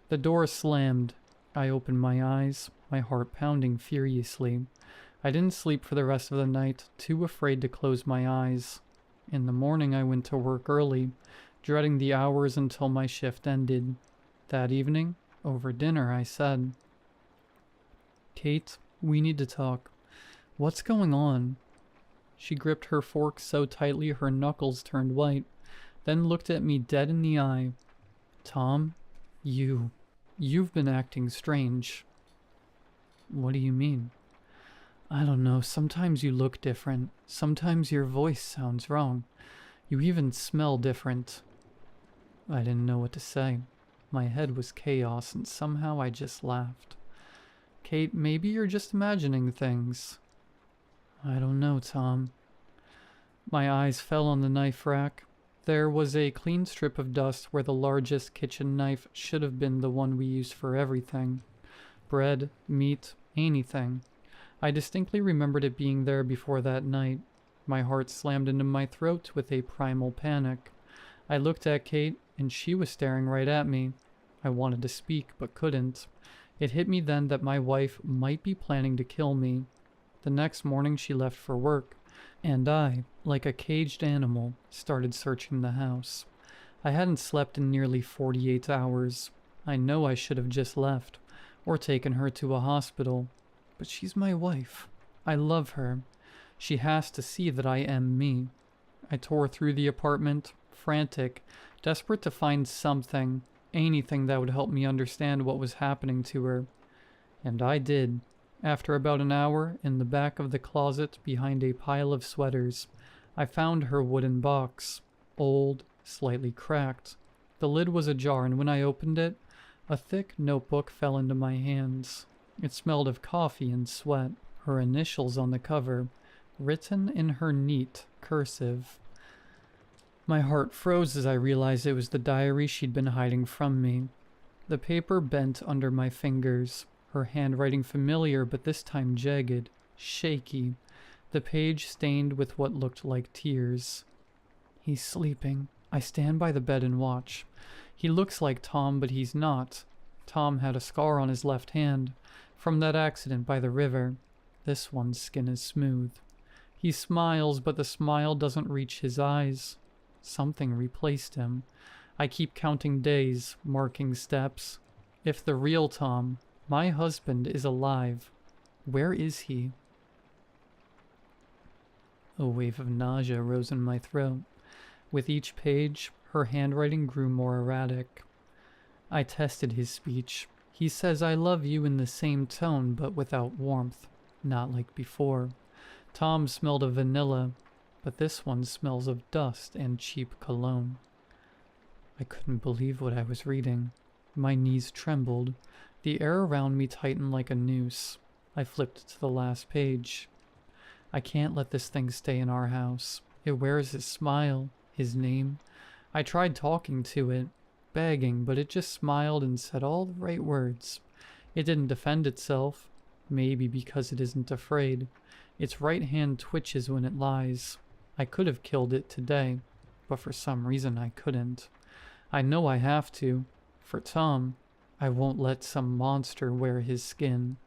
A: The door slammed. I opened my eyes, my heart pounding furiously. I didn't sleep for the rest of the night, too afraid to close my eyes. In the morning I went to work early, dreading the hours until my shift ended. That evening, over dinner, I said, "Kate, we need to talk. What's going on?" She gripped her fork so tightly her knuckles turned white, then looked at me dead in the eye. "Tom, you've been acting strange." "What do you mean?" "I don't know, sometimes you look different. Sometimes your voice sounds wrong. You even smell different." I didn't know what to say. My head was chaos, and somehow I just laughed. "Kate, maybe you're just imagining things." "I don't know, Tom." My eyes fell on the knife rack. There was a clean strip of dust where the largest kitchen knife should have been the one we used for everything. Bread, meat, anything. I distinctly remembered it being there before that night. My heart slammed into my throat with a primal panic. I looked at Kate, and she was staring right at me. I wanted to speak, but couldn't. It hit me then that my wife might be planning to kill me. The next morning she left for work, and I, like a caged animal, started searching the house. I hadn't slept in nearly 48 hours. I know I should have just left, or taken her to a hospital. But she's my wife. I love her. She has to see that I am me. I tore through the apartment, frantic, desperate to find something, anything that would help me understand what was happening to her. And I did. After about an hour, in the back of the closet behind a pile of sweaters, I found her wooden box. Old, slightly cracked. The lid was ajar, and when I opened it, a thick notebook fell into my hands. It smelled of coffee and sweat. Her initials on the cover, written in her neat cursive. My heart froze as I realized it was the diary she'd been hiding from me. The paper bent under my fingers, her handwriting familiar but this time jagged, shaky, the page stained with what looked like tears. He's sleeping. I stand by the bed and watch. He looks like Tom, but he's not. Tom had a scar on his left hand, from that accident by the river. This one's skin is smooth. He smiles, but the smile doesn't reach his eyes. Something replaced him. I keep counting days, marking steps. If the real Tom, my husband, is alive, where is he? A wave of nausea rose in my throat. With each page, her handwriting grew more erratic. I tested his speech. He says I love you in the same tone, but without warmth. Not like before. Tom smelled of vanilla, but this one smells of dust and cheap cologne. I couldn't believe what I was reading. My knees trembled. The air around me tightened like a noose. I flipped to the last page. I can't let this thing stay in our house. It wears his smile, his name. I tried talking to it, begging, but it just smiled and said all the right words. It didn't defend itself, maybe because it isn't afraid. Its right hand twitches when it lies. I could have killed it today, but for some reason I couldn't. I know I have to. For Tom, I won't let some monster wear his skin.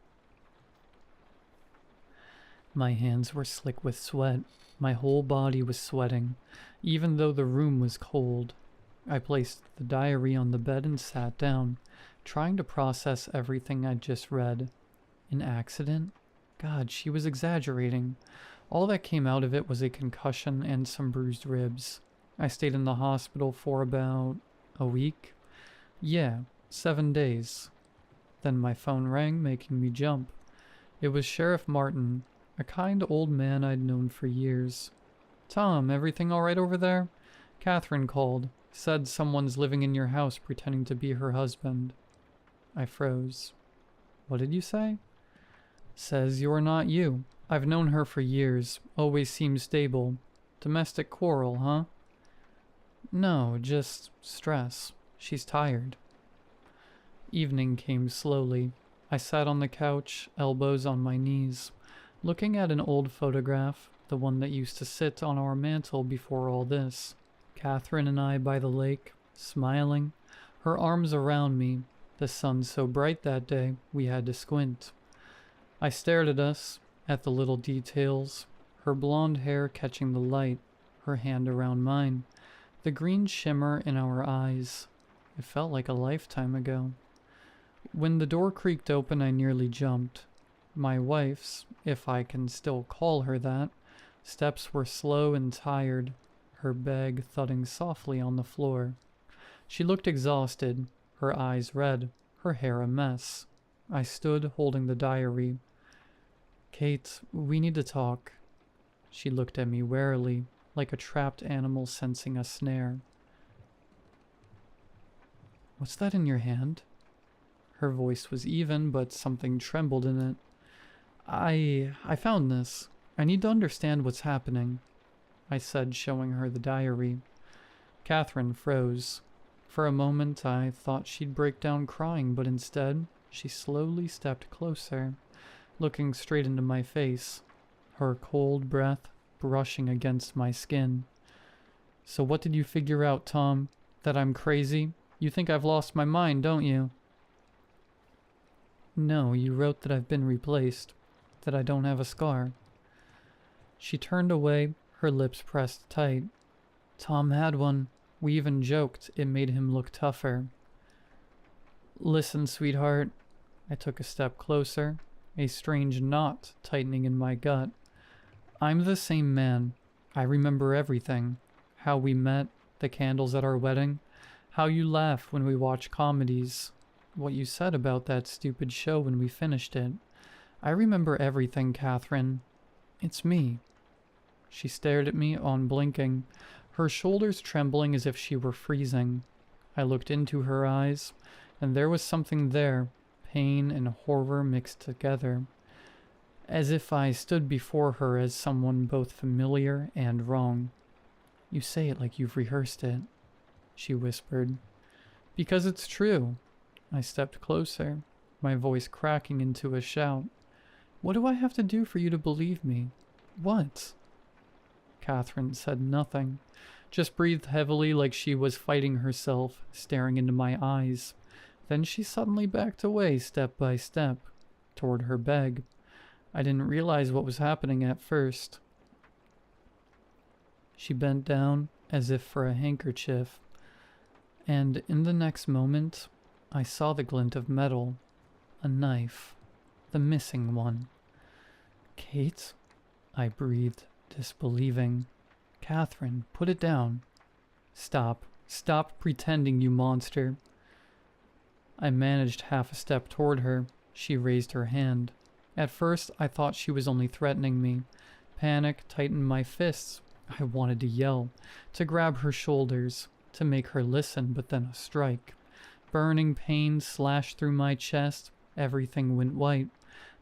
A: My hands were slick with sweat. My whole body was sweating, even though the room was cold. I placed the diary on the bed and sat down, trying to process everything I'd just read. An accident? God, she was exaggerating. All that came out of it was a concussion and some bruised ribs. I stayed in the hospital for about a week. Yeah, 7 days. Then my phone rang, making me jump. It was Sheriff Martin, a kind old man I'd known for years. Tom, everything all right over there? Catherine called. Said someone's living in your house pretending to be her husband. I froze. What did you say? Says you're not you. I've known her for years. Always seems stable. Domestic quarrel, huh? No, just stress. She's tired. Evening came slowly. I sat on the couch, elbows on my knees, looking at an old photograph, the one that used to sit on our mantel before all this. Catherine and I by the lake, smiling, her arms around me, the sun so bright that day we had to squint. I stared at us, at the little details, her blonde hair catching the light, her hand around mine, the green shimmer in our eyes. It felt like a lifetime ago. When the door creaked open, I nearly jumped. My wife's, if I can still call her that, steps were slow and tired, her bag thudding softly on the floor. She looked exhausted, her eyes red, her hair a mess. I stood holding the diary. Kate, we need to talk. She looked at me warily, like a trapped animal sensing a snare. What's that in your hand? Her voice was even, but something trembled in it. I found this. I need to understand what's happening, I said, showing her the diary. Catherine froze. For a moment I thought she'd break down crying, but instead she slowly stepped closer, looking straight into my face, her cold breath brushing against my skin. So what did you figure out, Tom? That I'm crazy? You think I've lost my mind, don't you? No, you wrote that I've been replaced. That I don't have a scar. She turned away, her lips pressed tight. Tom had one. We even joked it made him look tougher. Listen, sweetheart. I took a step closer, a strange knot tightening in my gut. I'm the same man. I remember everything. How we met, the candles at our wedding, how you laughed when we watched comedies, what you said about that stupid show when we finished it. I remember everything, Catherine. It's me. She stared at me, unblinking, her shoulders trembling as if she were freezing. I looked into her eyes, and there was something there, pain and horror mixed together, as if I stood before her as someone both familiar and wrong. You say it like you've rehearsed it, she whispered. Because it's true. I stepped closer, my voice cracking into a shout. What do I have to do for you to believe me? What? Catherine said nothing, just breathed heavily like she was fighting herself, staring into my eyes. Then she suddenly backed away step by step, toward her bag. I didn't realize what was happening at first. She bent down, as if for a handkerchief, and in the next moment, I saw the glint of metal. A knife. The missing one. Kate? I breathed, disbelieving. Catherine, put it down. Stop. Stop pretending, you monster. I managed half a step toward her. She raised her hand. At first, I thought she was only threatening me. Panic tightened my fists. I wanted to yell, to grab her shoulders, to make her listen, but then a strike. Burning pain slashed through my chest. Everything went white.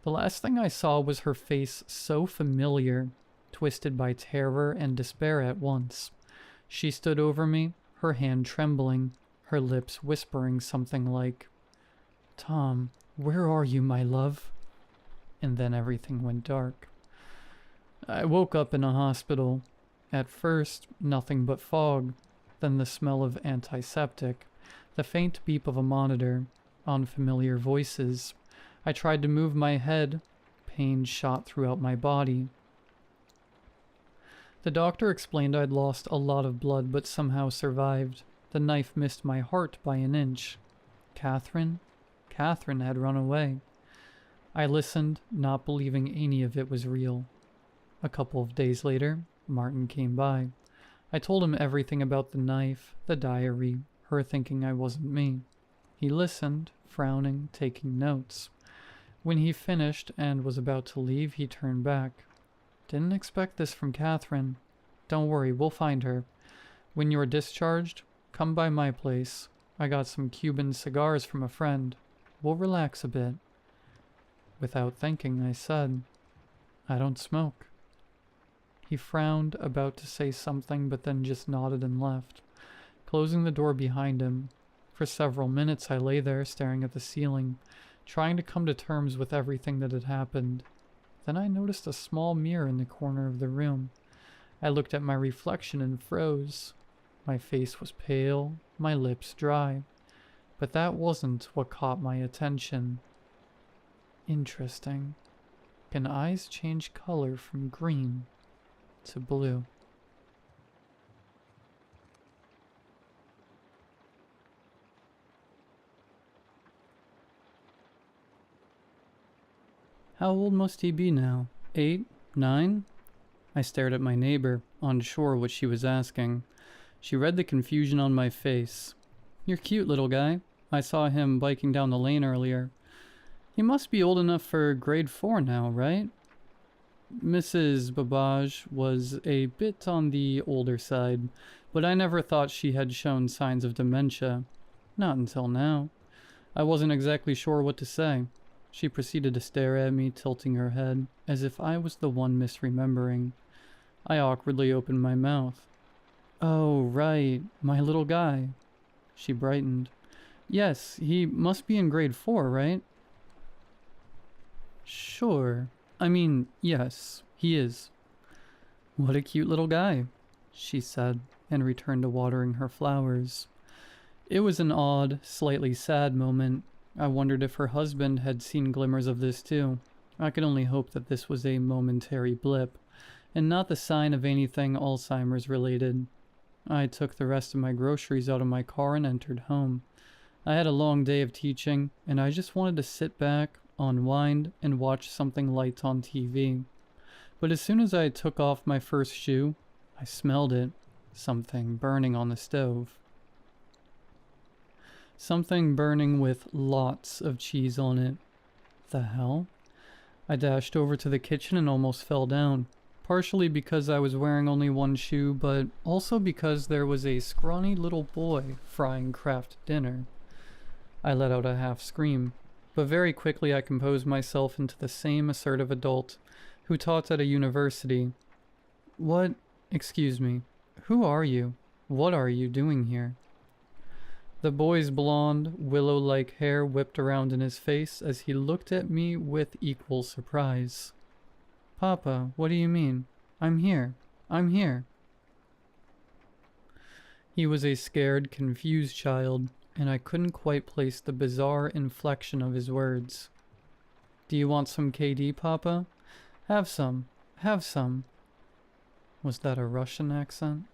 A: The last thing I saw was her face, so familiar, twisted by terror and despair at once. She stood over me, her hand trembling, her lips whispering something like, "Tom, where are you, my love?" And then everything went dark. I woke up in a hospital. At first, nothing but fog, then the smell of antiseptic, the faint beep of a monitor, unfamiliar voices. I tried to move my head. Pain shot throughout my body. The doctor explained I'd lost a lot of blood but somehow survived. The knife missed my heart by an inch. Catherine? Catherine had run away. I listened, not believing any of it was real. A couple of days later, Martin came by. I told him everything about the knife, the diary, her thinking I wasn't me. He listened, frowning, taking notes. When he finished and was about to leave, he turned back. Didn't expect this from Catherine. Don't worry, we'll find her. When you're discharged, come by my place. I got some Cuban cigars from a friend. We'll relax a bit. Without thinking, I said, I don't smoke. He frowned, about to say something, but then just nodded and left, closing the door behind him. For several minutes I lay there staring at the ceiling, trying to come to terms with everything that had happened. Then I noticed a small mirror in the corner of the room. I looked at my reflection and froze. My face was pale, my lips dry. But that wasn't what caught my attention. Interesting. Can eyes change color from green to blue? How old must he be now? 8? 9? I stared at my neighbor, unsure what she was asking. She read the confusion on my face. You're cute, little guy. I saw him biking down the lane earlier. He must be old enough for grade 4 now, right? Mrs. Babbage was a bit on the older side, but I never thought she had shown signs of dementia. Not until now. I wasn't exactly sure what to say. She proceeded to stare at me, tilting her head, as if I was the one misremembering. I awkwardly opened my mouth. Oh, right, my little guy. She brightened. Yes, he must be in grade 4, right? Sure. I mean, yes, he is. What a cute little guy, she said, and returned to watering her flowers. It was an odd, slightly sad moment. I wondered if her husband had seen glimmers of this too. I could only hope that this was a momentary blip, and not the sign of anything Alzheimer's related. I took the rest of my groceries out of my car and entered home. I had a long day of teaching, and I just wanted to sit back, unwind, and watch something light on TV. But as soon as I took off my first shoe, I smelled it. Something burning on the stove. Something burning with lots of cheese on it. The hell? I dashed over to the kitchen and almost fell down. Partially because I was wearing only one shoe, but also because there was a scrawny little boy frying Kraft dinner. I let out a half scream, but very quickly I composed myself into the same assertive adult who taught at a university. What? Excuse me. Who are you? What are you doing here? The boy's blonde, willow-like hair whipped around in his face as he looked at me with equal surprise. Papa, what do you mean? I'm here. I'm here. He was a scared, confused child, and I couldn't quite place the bizarre inflection of his words. Do you want some KD, Papa? Have some. Have some. Was that a Russian accent?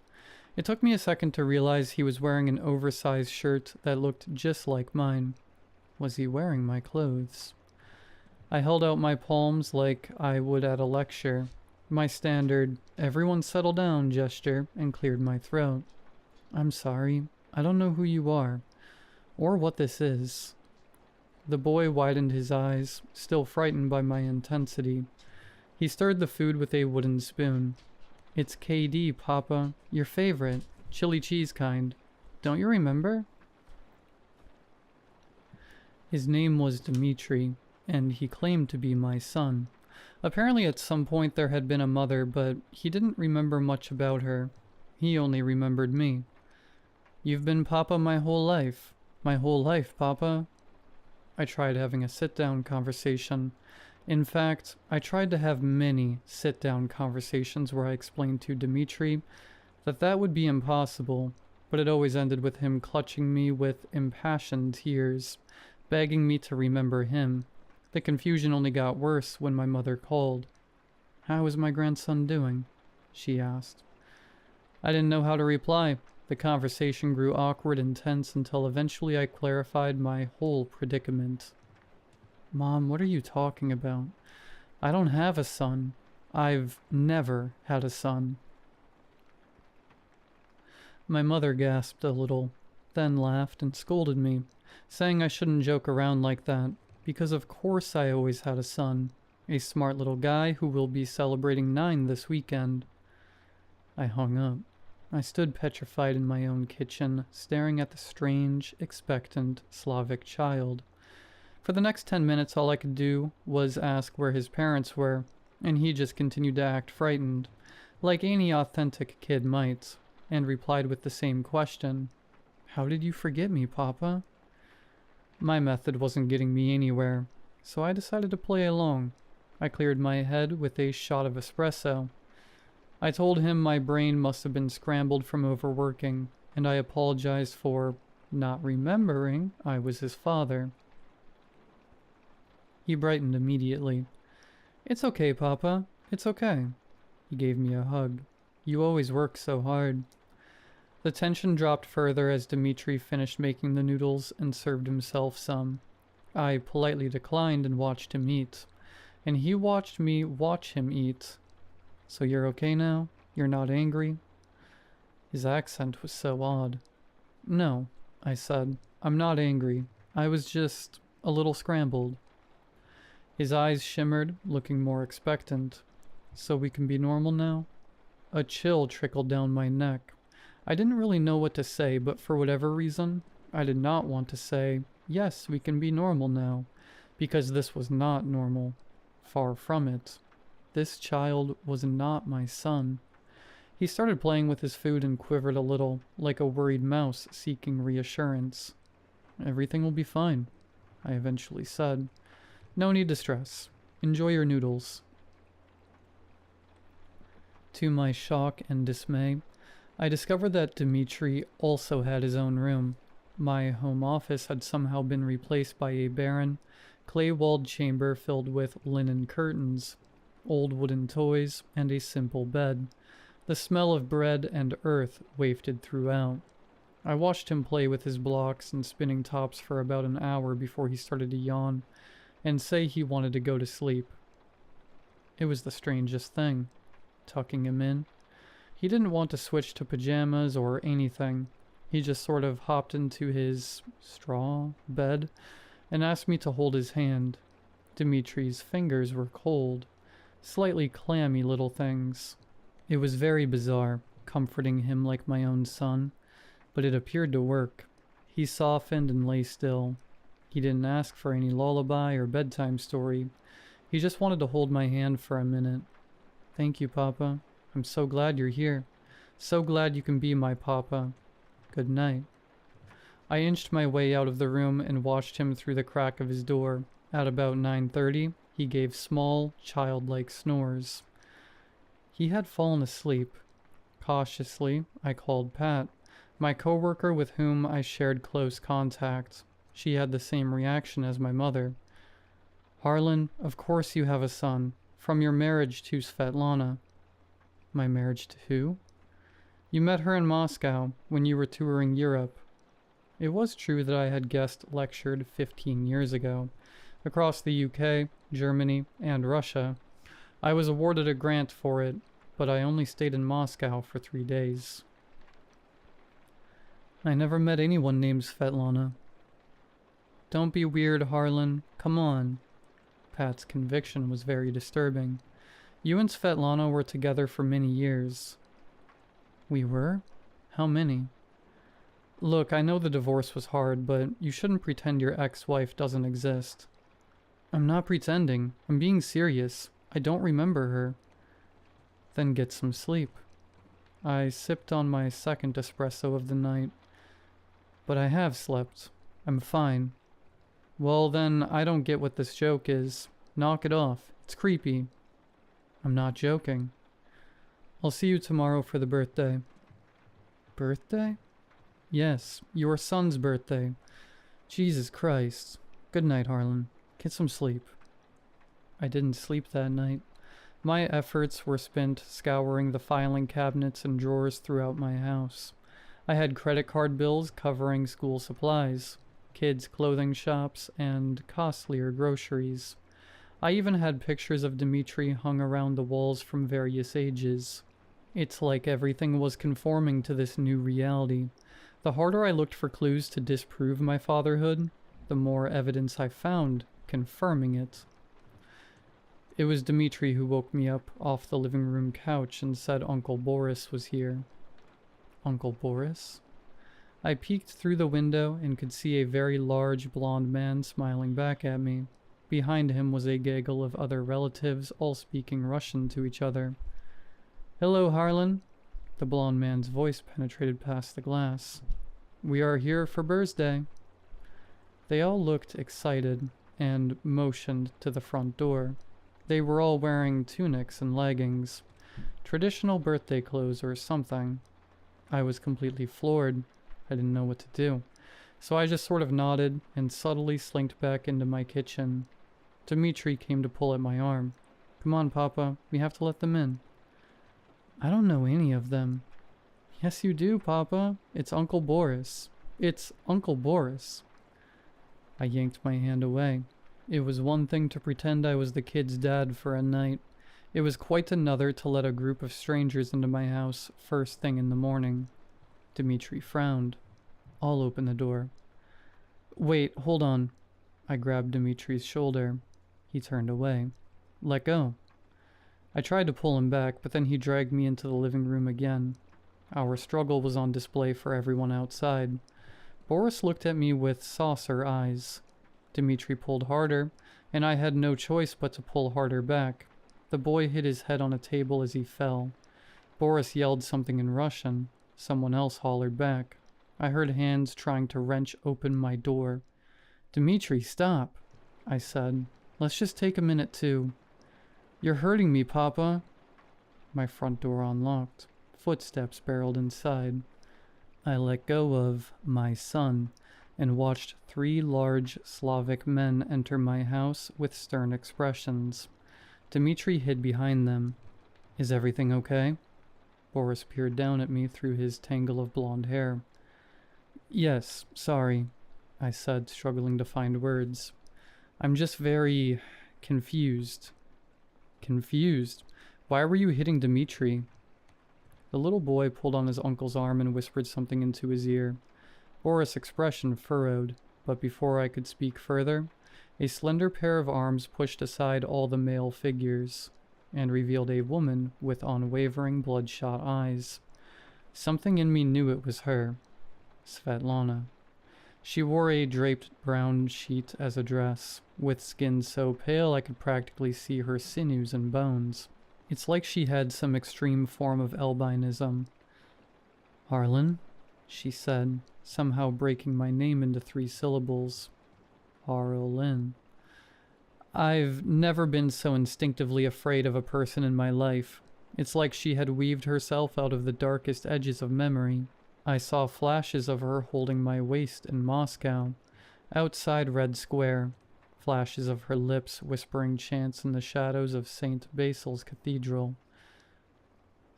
A: It took me a second to realize he was wearing an oversized shirt that looked just like mine. Was he wearing my clothes? I held out my palms like I would at a lecture, my standard, everyone settle down gesture, and cleared my throat. I'm sorry, I don't know who you are, or what this is. The boy widened his eyes, still frightened by my intensity. He stirred the food with a wooden spoon. It's KD, Papa, your favorite, chili cheese kind. Don't you remember? His name was Dmitri, and he claimed to be my son. Apparently at some point there had been a mother, but he didn't remember much about her. He only remembered me. You've been Papa my whole life. My whole life, Papa. I tried having a sit-down conversation. In fact, I tried to have many sit-down conversations where I explained to Dmitri that would be impossible, but it always ended with him clutching me with impassioned tears, begging me to remember him. The confusion only got worse when my mother called. How is my grandson doing? She asked. I didn't know how to reply. The conversation grew awkward and tense until eventually I clarified my whole predicament. Mom, what are you talking about? I don't have a son. I've never had a son. My mother gasped a little, then laughed and scolded me, saying I shouldn't joke around like that, because of course I always had a son, a smart little guy who will be celebrating 9 this weekend. I hung up. I stood petrified in my own kitchen, staring at the strange, expectant Slavic child. For the next 10 minutes all I could do was ask where his parents were, and he just continued to act frightened, like any authentic kid might, and replied with the same question. How did you forget me, Papa? My method wasn't getting me anywhere, so I decided to play along. I cleared my head with a shot of espresso. I told him my brain must have been scrambled from overworking, and I apologized for not remembering I was his father. He brightened immediately. It's okay, Papa. It's okay. He gave me a hug. You always work so hard. The tension dropped further as Dmitri finished making the noodles and served himself some. I politely declined and watched him eat, and he watched me watch him eat. So you're okay now? You're not angry? His accent was so odd. No, I said. I'm not angry. I was just a little scrambled. His eyes shimmered, looking more expectant. So we can be normal now? A chill trickled down my neck. I didn't really know what to say, but for whatever reason, I did not want to say, yes, we can be normal now, because this was not normal. Far from it. This child was not my son. He started playing with his food and quivered a little, like a worried mouse seeking reassurance. Everything will be fine, I eventually said. No need to stress. Enjoy your noodles. To my shock and dismay, I discovered that Dmitri also had his own room. My home office had somehow been replaced by a barren, clay-walled chamber filled with linen curtains, old wooden toys, and a simple bed. The smell of bread and earth wafted throughout. I watched him play with his blocks and spinning tops for about an hour before he started to yawn and say he wanted to go to sleep. It was the strangest thing, tucking him in. He didn't want to switch to pajamas or anything. He just sort of hopped into his straw bed and asked me to hold his hand. Dimitri's fingers were cold, slightly clammy little things. It was very bizarre, comforting him like my own son, but it appeared to work. He softened and lay still. He didn't ask for any lullaby or bedtime story. He just wanted to hold my hand for a minute. Thank you, Papa. I'm so glad you're here. So glad you can be my Papa. Good night. I inched my way out of the room and watched him through the crack of his door. At about 9:30, he gave small, childlike snores. He had fallen asleep. Cautiously, I called Pat, my coworker with whom I shared close contact. She had the same reaction as my mother. Harlan, of course you have a son, from your marriage to Svetlana. My marriage to who? You met her in Moscow when you were touring Europe. It was true that I had guest lectured 15 years ago, across the UK, Germany, and Russia. I was awarded a grant for it, but I only stayed in Moscow for 3 days. I never met anyone named Svetlana. Don't be weird, Harlan. Come on. Pat's conviction was very disturbing. You and Svetlana were together for many years. We were? How many? Look, I know the divorce was hard, but you shouldn't pretend your ex-wife doesn't exist. I'm not pretending. I'm being serious. I don't remember her. Then get some sleep. I sipped on my second espresso of the night. But I have slept. I'm fine. Well then, I don't get what this joke is. Knock it off. It's creepy. I'm not joking. I'll see you tomorrow for the birthday. Birthday? Yes, your son's birthday. Jesus Christ. Good night, Harlan. Get some sleep. I didn't sleep that night. My efforts were spent scouring the filing cabinets and drawers throughout my house. I had credit card bills covering school supplies, kids' clothing shops, and costlier groceries. I even had pictures of Dimitri hung around the walls from various ages. It's like everything was conforming to this new reality. The harder I looked for clues to disprove my fatherhood, the more evidence I found confirming it. It was Dimitri who woke me up off the living room couch and said Uncle Boris was here. Uncle Boris? I peeked through the window and could see a very large blond man smiling back at me. Behind him was a gaggle of other relatives, all speaking Russian to each other. Hello, Harlan. The blond man's voice penetrated past the glass. We are here for birthday. They all looked excited and motioned to the front door. They were all wearing tunics and leggings, traditional birthday clothes or something. I was completely floored. I didn't know what to do. So I just sort of nodded and subtly slinked back into my kitchen. Dimitri came to pull at my arm. Come on, Papa. We have to let them in. I don't know any of them. Yes, you do, Papa. It's Uncle Boris. It's Uncle Boris. I yanked my hand away. It was one thing to pretend I was the kid's dad for a night. It was quite another to let a group of strangers into my house first thing in the morning. Dimitri frowned. I'll open the door. Wait, hold on. I grabbed Dimitri's shoulder. He turned away. Let go. I tried to pull him back, but then he dragged me into the living room again. Our struggle was on display for everyone outside. Boris looked at me with saucer eyes. Dimitri pulled harder, and I had no choice but to pull harder back. The boy hit his head on a table as he fell. Boris yelled something in Russian. Someone else hollered back. I heard hands trying to wrench open my door. Dimitri, stop, I said. Let's just take a minute to... You're hurting me, Papa. My front door unlocked. Footsteps barreled inside. I let go of my son and watched 3 large Slavic men enter my house with stern expressions. Dmitri hid behind them. Is everything okay? Boris peered down at me through his tangle of blonde hair. Yes, sorry, I said, struggling to find words. I'm just very confused. Confused? Why were you hitting Dmitri? The little boy pulled on his uncle's arm and whispered something into his ear. Boris' expression furrowed, but before I could speak further, a slender pair of arms pushed aside all the male figures and revealed a woman with unwavering bloodshot eyes. Something in me knew it was her. Svetlana. She wore a draped brown sheet as a dress, with skin so pale I could practically see her sinews and bones. It's like she had some extreme form of albinism. Harlan, she said, somehow breaking my name into 3 syllables. Harlan. I've never been so instinctively afraid of a person in my life. It's like she had weaved herself out of the darkest edges of memory. I saw flashes of her holding my waist in Moscow, outside Red Square, flashes of her lips whispering chants in the shadows of St. Basil's Cathedral.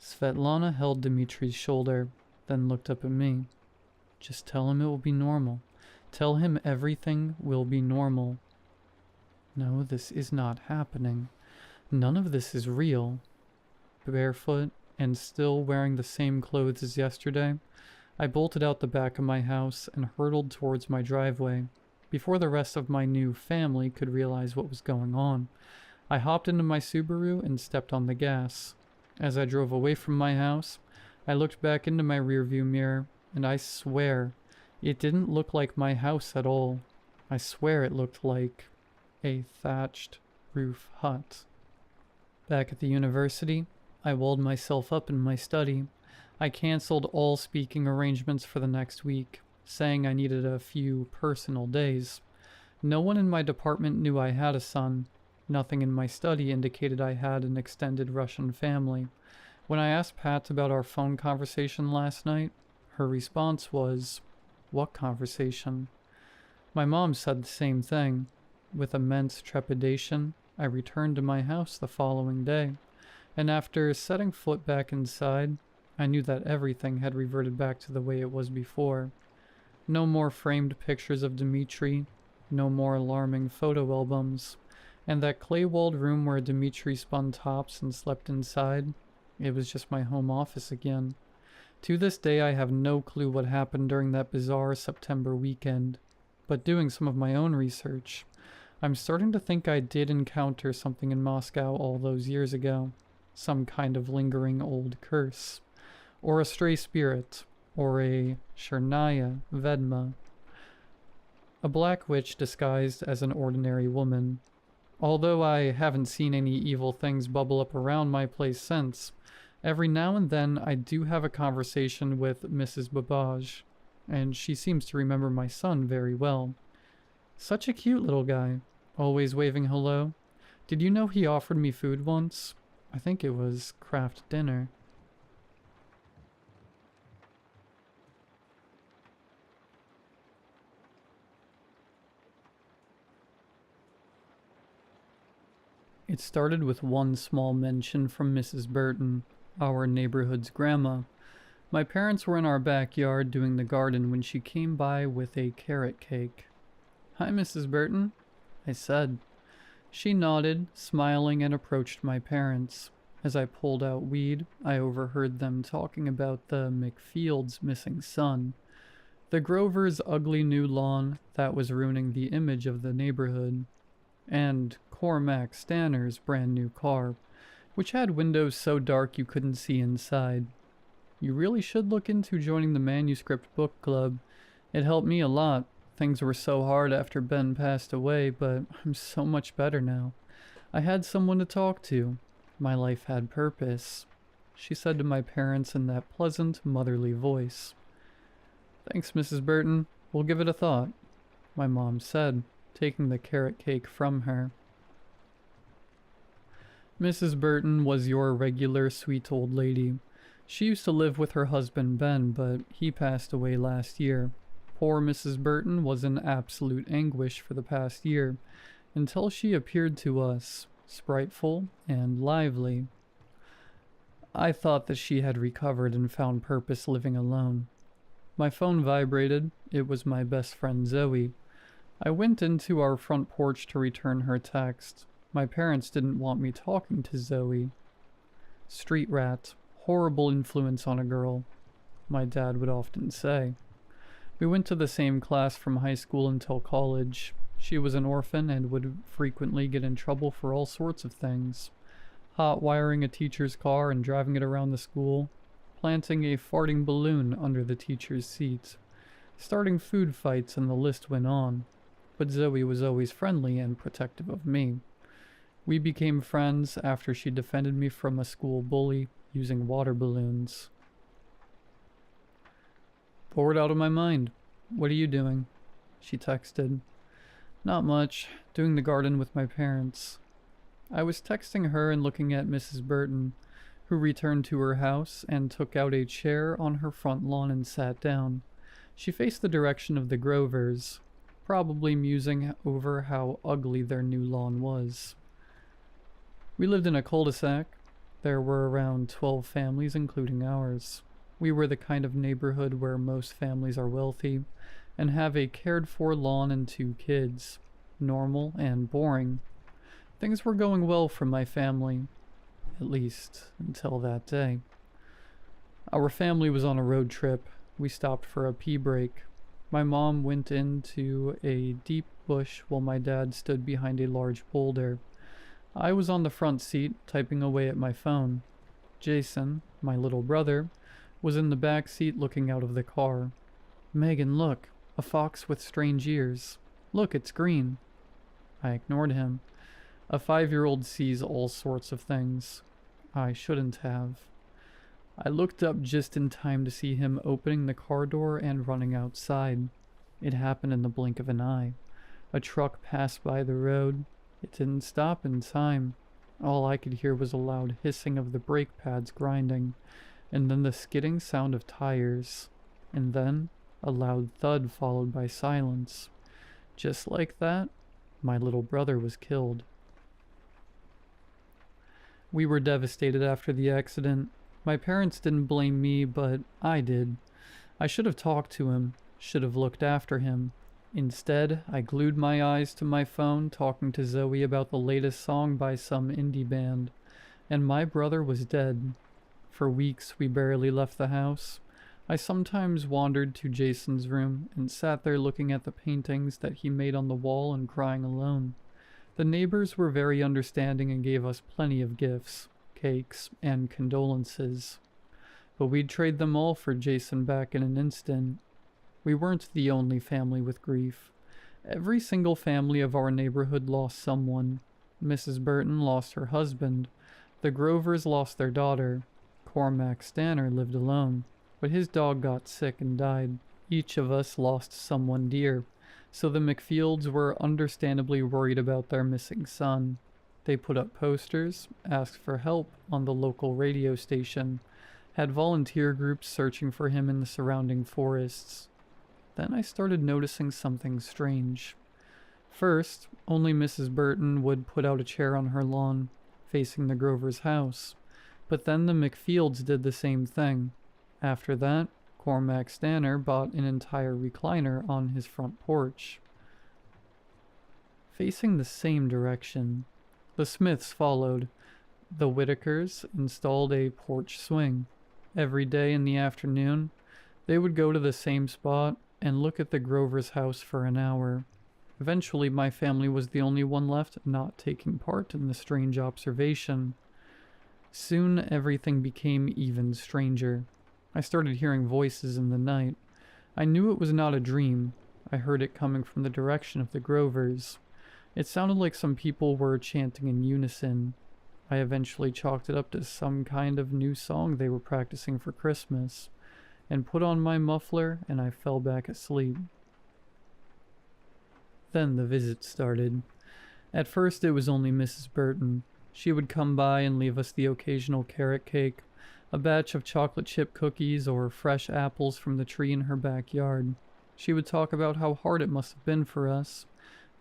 A: Svetlana held Dmitri's shoulder, then looked up at me. Just tell him it will be normal. Tell him everything will be normal. No, this is not happening. None of this is real. Barefoot and still wearing the same clothes as yesterday, I bolted out the back of my house and hurtled towards my driveway. Before the rest of my new family could realize what was going on, I hopped into my Subaru and stepped on the gas. As I drove away from my house, I looked back into my rearview mirror, and I swear, it didn't look like my house at all. I swear it looked like a thatched roof hut. Back at the university, I walled myself up in my study. I canceled all speaking arrangements for the next week, saying I needed a few personal days. No one in my department knew I had a son. Nothing in my study indicated I had an extended Russian family. When I asked Pat about our phone conversation last night, her response was, "What conversation?" My mom said the same thing. With immense trepidation, I returned to my house the following day, and after setting foot back inside, I knew that everything had reverted back to the way it was before. No more framed pictures of Dmitri, no more alarming photo albums, and that clay-walled room where Dmitri spun tops and slept inside, it was just my home office again. To this day I have no clue what happened during that bizarre September weekend, but doing some of my own research, I'm starting to think I did encounter something in Moscow all those years ago. Some kind of lingering old curse. Or a stray spirit. Or a Chernaya Vedma. A black witch disguised as an ordinary woman. Although I haven't seen any evil things bubble up around my place since, every now and then I do have a conversation with Mrs. Babbage, and she seems to remember my son very well. Such a cute little guy, always waving hello. Did you know he offered me food once? I think it was Kraft dinner. It started with one small mention from Mrs. Burton, our neighborhood's grandma. My parents were in our backyard doing the garden when she came by with a carrot cake. "Hi, Mrs. Burton," I said. She nodded, smiling, and approached my parents. As I pulled out weed, I overheard them talking about the McField's missing son, the Grover's ugly new lawn that was ruining the image of the neighborhood, and Cormac Stanner's brand new car, which had windows so dark you couldn't see inside. You really should look into joining the manuscript book club. It helped me a lot. Things were so hard after Ben passed away, but I'm so much better now. I had someone to talk to. My life had purpose, she said to my parents in that pleasant, motherly voice. "Thanks, Mrs. Burton. We'll give it a thought," my mom said, taking the carrot cake from her. Mrs. Burton was your regular sweet old lady. She used to live with her husband Ben, but he passed away last year. Poor Mrs. Burton was in absolute anguish for the past year, until she appeared to us, spriteful and lively. I thought that she had recovered and found purpose living alone. My phone vibrated. It was my best friend Zoe. I went into our front porch to return her text. My parents didn't want me talking to Zoe. Street rat, horrible influence on a girl, my dad would often say. We went to the same class from high school until college. She was an orphan and would frequently get in trouble for all sorts of things. Hot wiring a teacher's car and driving it around the school, planting a farting balloon under the teacher's seat, starting food fights, and the list went on. But Zoe was always friendly and protective of me. We became friends after she defended me from a school bully using water balloons. Bored out of my mind. What are you doing? She texted. Not much. Doing the garden with my parents. I was texting her and looking at Mrs. Burton, who returned to her house and took out a chair on her front lawn and sat down. She faced the direction of the Grovers, probably musing over how ugly their new lawn was. We lived in a cul-de-sac. There were around 12 families, including ours. We were the kind of neighborhood where most families are wealthy and have a cared-for lawn and 2 kids. Normal and boring. Things were going well for my family, at least until that day. Our family was on a road trip. We stopped for a pee break. My mom went into a deep bush while my dad stood behind a large boulder. I was on the front seat, typing away at my phone. Jason, my little brother, was in the back seat looking out of the car. Megan, look, a fox with strange ears. Look, it's green. I ignored him. A 5-year-old sees all sorts of things. I shouldn't have. I looked up just in time to see him opening the car door and running outside. It happened in the blink of an eye. A truck passed by the road. It didn't stop in time. All I could hear was a loud hissing of the brake pads grinding, and then the skidding sound of tires, and then a loud thud followed by silence. Just like that, my little brother was killed. We were devastated after the accident. My parents didn't blame me, but I did. I should have talked to him, should have looked after him. Instead, I glued my eyes to my phone, talking to Zoe about the latest song by some indie band, and my brother was dead. For weeks, we barely left the house. I sometimes wandered to Jason's room and sat there looking at the paintings that he made on the wall and crying alone. The neighbors were very understanding and gave us plenty of gifts, cakes, and condolences. But we'd trade them all for Jason back in an instant. We weren't the only family with grief. Every single family of our neighborhood lost someone. Mrs. Burton lost her husband. The Grovers lost their daughter. Cormac Stanner lived alone, but his dog got sick and died. Each of us lost someone dear, so the McFields were understandably worried about their missing son. They put up posters, asked for help on the local radio station, had volunteer groups searching for him in the surrounding forests. Then I started noticing something strange. First, only Mrs. Burton would put out a chair on her lawn, facing the Grovers' house. But then the McFields did the same thing. After that, Cormac Stanner bought an entire recliner on his front porch. Facing the same direction, the Smiths followed. The Whitakers installed a porch swing. Every day in the afternoon, they would go to the same spot and look at the Grovers' house for an hour. Eventually, my family was the only one left not taking part in the strange observation. Soon, everything became even stranger. I started hearing voices in the night. I knew it was not a dream. I heard it coming from the direction of the Grovers. It sounded like some people were chanting in unison. I eventually chalked it up to some kind of new song they were practicing for Christmas, and put on my muffler, and I fell back asleep. Then the visit started. At first it was only Mrs. Burton. She would come by and leave us the occasional carrot cake. a batch of chocolate chip cookies, or fresh apples from the tree in her backyard. She would talk about how hard it must have been for us,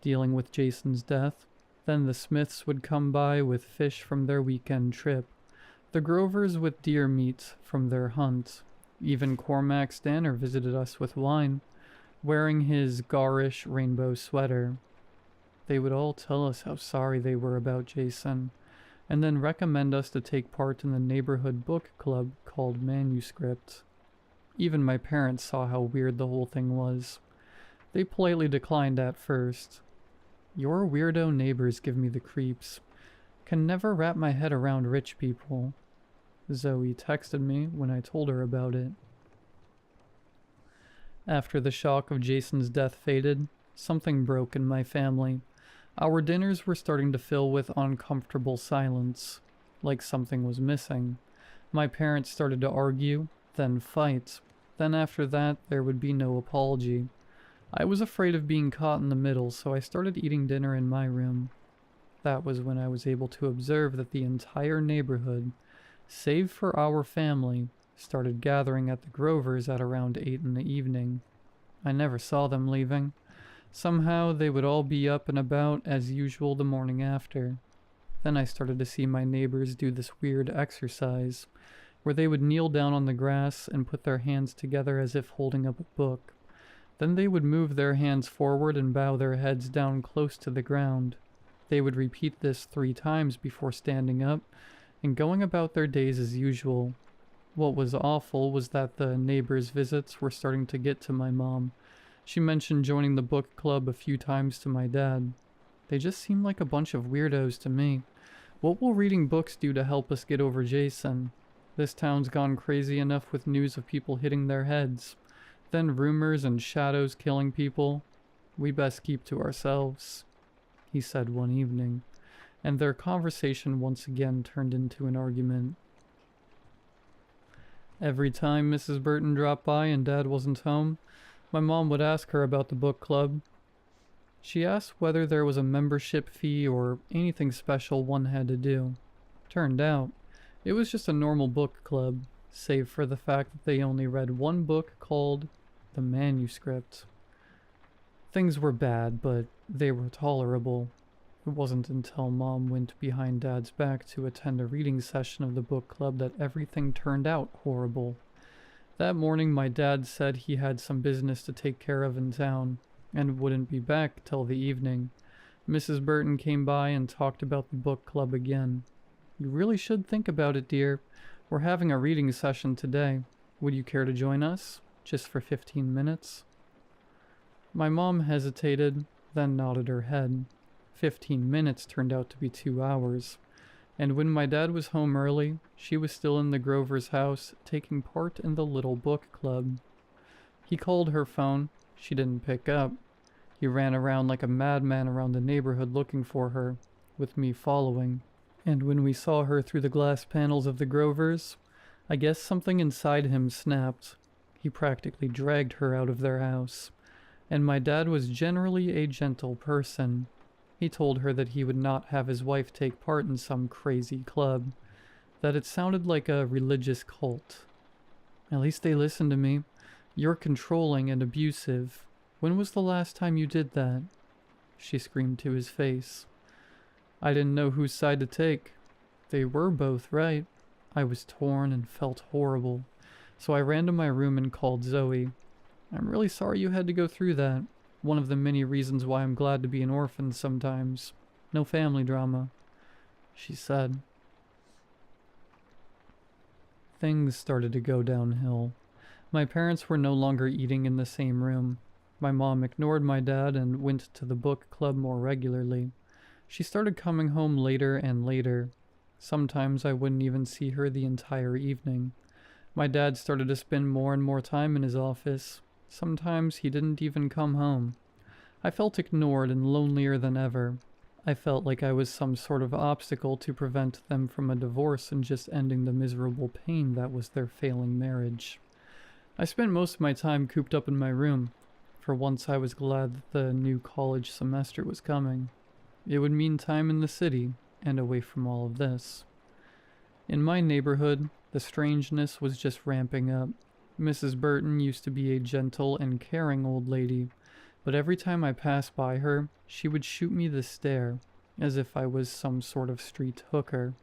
A: dealing with Jason's death. Then the Smiths would come by with fish from their weekend trip, the Grovers with deer meat from their hunt. Even Cormac Stanner visited us with wine, wearing his garish rainbow sweater. They would all tell us how sorry they were about Jason, and then recommend us to take part in the neighborhood book club called Manuscript. Even my parents saw how weird the whole thing was. They politely declined at first. Your weirdo neighbors give me the creeps. Can never wrap my head around rich people. Zoe texted me when I told her about it. After the shock of Jason's death faded, something broke in my family. Our dinners were starting to fill with uncomfortable silence, like something was missing. My parents started to argue, then fight. Then after that, there would be no apology. I was afraid of being caught in the middle, so I started eating dinner in my room. That was when I was able to observe that the entire neighborhood, save for our family, started gathering at the Grovers at around 8 in the evening. I never saw them leaving. Somehow they would all be up and about as usual the morning after. Then I started to see my neighbors do this weird exercise, where they would kneel down on the grass and put their hands together as if holding up a book. Then they would move their hands forward and bow their heads down close to the ground. They would repeat this 3 times before standing up and going about their days as usual. What was awful was that the neighbors' visits were starting to get to my mom. She mentioned joining the book club a few times to my dad. They just seemed like a bunch of weirdos to me. What will reading books do to help us get over Jason? This town's gone crazy enough with news of people hitting their heads. Then rumors and shadows killing people. We best keep to ourselves, he said one evening, and their conversation once again turned into an argument. Every time Mrs. Burton dropped by and Dad wasn't home, my mom would ask her about the book club. She asked whether there was a membership fee or anything special one had to do. Turned out, it was just a normal book club, save for the fact that they only read one book called The Manuscript. Things were bad, but they were tolerable. It wasn't until Mom went behind Dad's back to attend a reading session of the book club that everything turned out horrible. That morning my dad said he had some business to take care of in town, and wouldn't be back till the evening. Mrs. Burton came by and talked about the book club again. You really should think about it, dear. We're having a reading session today. Would you care to join us? Just for 15 minutes? My mom hesitated, then nodded her head. 15 minutes turned out to be 2 hours. And when my dad was home early, she was still in the Grover's house, taking part in the little book club. He called her phone. She didn't pick up. He ran around like a madman around the neighborhood looking for her, with me following. And when we saw her through the glass panels of the Grovers, I guess something inside him snapped. He practically dragged her out of their house. And my dad was generally a gentle person. He told her that he would not have his wife take part in some crazy club, that it sounded like a religious cult. At least they listened to me. You're controlling and abusive. When was the last time you did that? She screamed to his face. I didn't know whose side to take. They were both right. I was torn and felt horrible. So I ran to my room and called Zoe. I'm really sorry you had to go through that. One of the many reasons why I'm glad to be an orphan sometimes. No family drama, she said. Things started to go downhill. My parents were no longer eating in the same room. My mom ignored my dad and went to the book club more regularly. She started coming home later and later. Sometimes I wouldn't even see her the entire evening. My dad started to spend more and more time in his office. Sometimes he didn't even come home. I felt ignored and lonelier than ever. I felt like I was some sort of obstacle to prevent them from a divorce and just ending the miserable pain that was their failing marriage. I spent most of my time cooped up in my room. For once I was glad that the new college semester was coming. It would mean time in the city and away from all of this. In my neighborhood, The strangeness was just ramping up. Mrs. Burton used to be a gentle and caring old lady, but every time I passed by her, she would shoot me the stare, as if I was some sort of street hooker.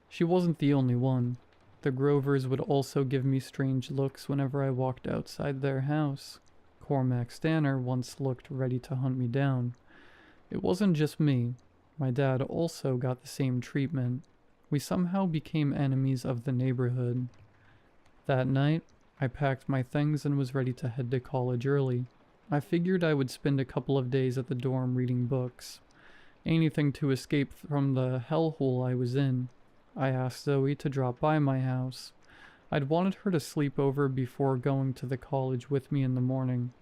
A: She wasn't the only one. The Grovers would also give me strange looks whenever I walked outside their house. Cormac Stanner once looked ready to hunt me down. It wasn't just me. My dad also got the same treatment. We somehow became enemies of the neighborhood. That night, I packed my things and was ready to head to college early. I figured I would spend a couple of days at the dorm reading books. Anything to escape from the hellhole I was in. I asked Zoe to drop by my house. I'd wanted her to sleep over before going to the college with me in the morning.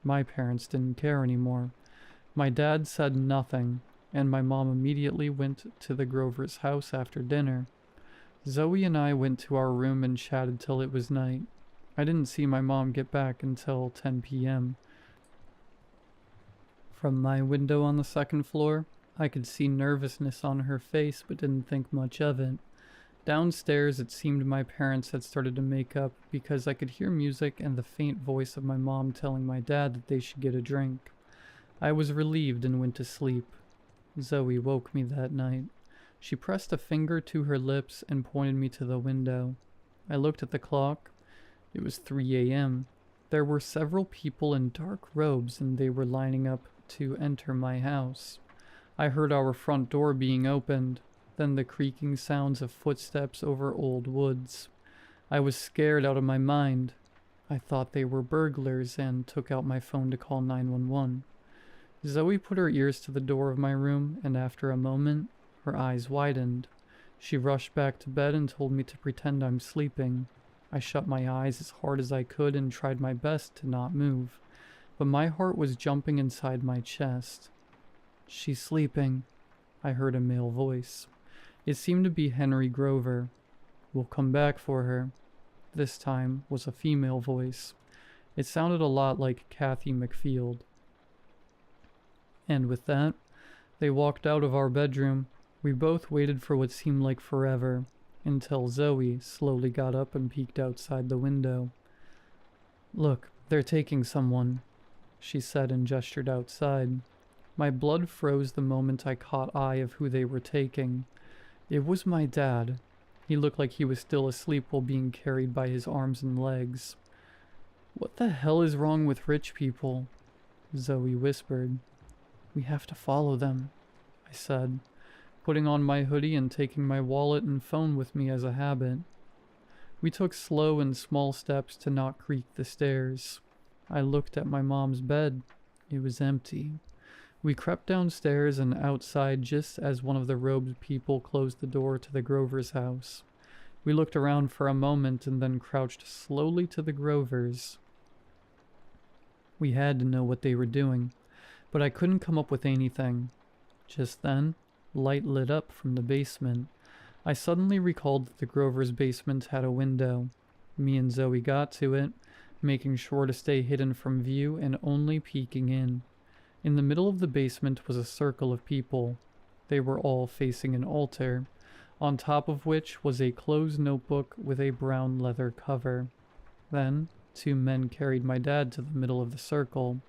A: My parents didn't care anymore. My dad said nothing, and my mom immediately went to the Grovers' house after dinner. Zoe and I went to our room and chatted till it was night. I didn't see my mom get back until 10 p.m. From my window on the second floor, I could see nervousness on her face but didn't think much of it. Downstairs, it seemed my parents had started to make up because I could hear music and the faint voice of my mom telling my dad that they should get a drink. I was relieved and went to sleep. Zoe woke me that night. She pressed a finger to her lips and pointed me to the window. I looked at the clock. It was 3 a.m. There were several people in dark robes and they were lining up to enter my house. I heard our front door being opened, then the creaking sounds of footsteps over old woods. I was scared out of my mind. I thought they were burglars and took out my phone to call 911. Zoe put her ears to the door of my room, and after a moment, her eyes widened. She rushed back to bed and told me to pretend I'm sleeping. I shut my eyes as hard as I could and tried my best to not move, but my heart was jumping inside my chest. "She's sleeping," I heard a male voice. It seemed to be Henry Grover. "We'll come back for her." This time was a female voice. It sounded a lot like Kathy McField. And with that, they walked out of our bedroom. We both waited for what seemed like forever, until Zoe slowly got up and peeked outside the window. "Look, they're taking someone," she said and gestured outside. My blood froze the moment I caught eye of who they were taking. It was my dad. He looked like he was still asleep while being carried by his arms and legs. "What the hell is wrong with rich people?" Zoe whispered. "We have to follow them," I said, putting on my hoodie and taking my wallet and phone with me as a habit. We took slow and small steps to not creak the stairs. I looked at my mom's bed. It was empty. We crept downstairs and outside just as one of the robed people closed the door to the Grovers' house. We looked around for a moment and then crouched slowly to the Grovers. We had to know what they were doing, but I couldn't come up with anything. Just then, light lit up from the basement. I suddenly recalled that the Grovers' basement had a window. Me and Zoe got to it, making sure to stay hidden from view and only peeking in. In the middle of the basement was a circle of people. They were all facing an altar, on top of which was a closed notebook with a brown leather cover. Then, 2 men carried my dad to the middle of the circle.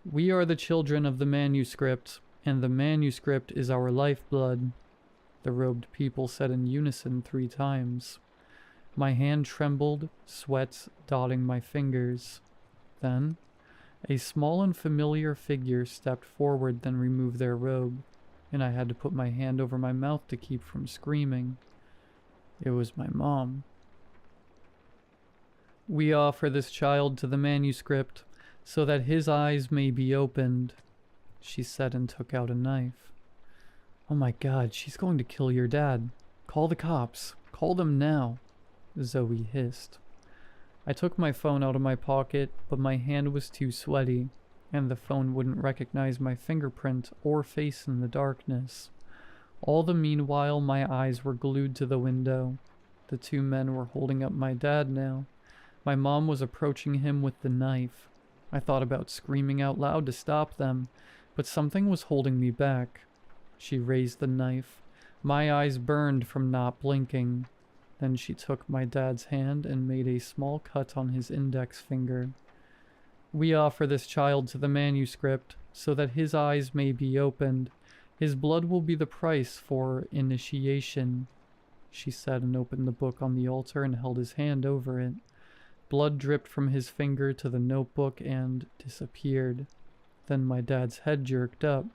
A: "We are the children of the manuscript, and the manuscript is our lifeblood," the robed people said in unison 3 times. My hand trembled, sweat dotting my fingers. Then, a small and familiar figure stepped forward, then removed their robe, and I had to put my hand over my mouth to keep from screaming. It was my mom. "We offer this child to the manuscript, so that his eyes may be opened," she said and took out a knife. "Oh my God, she's going to kill your dad. Call the cops. Call them now," Zoe hissed. I took my phone out of my pocket, but my hand was too sweaty, and the phone wouldn't recognize my fingerprint or face in the darkness. All the meanwhile, my eyes were glued to the window. The 2 men were holding up my dad now. My mom was approaching him with the knife. I thought about screaming out loud to stop them, but something was holding me back. She raised the knife. My eyes burned from not blinking. Then she took my dad's hand and made a small cut on his index finger. We offer this child to the manuscript so that his eyes may be opened. His blood will be the price for initiation, she said, and opened the book on the altar and held his hand over it. Blood dripped from his finger to the notebook and disappeared. Then my dad's head jerked up.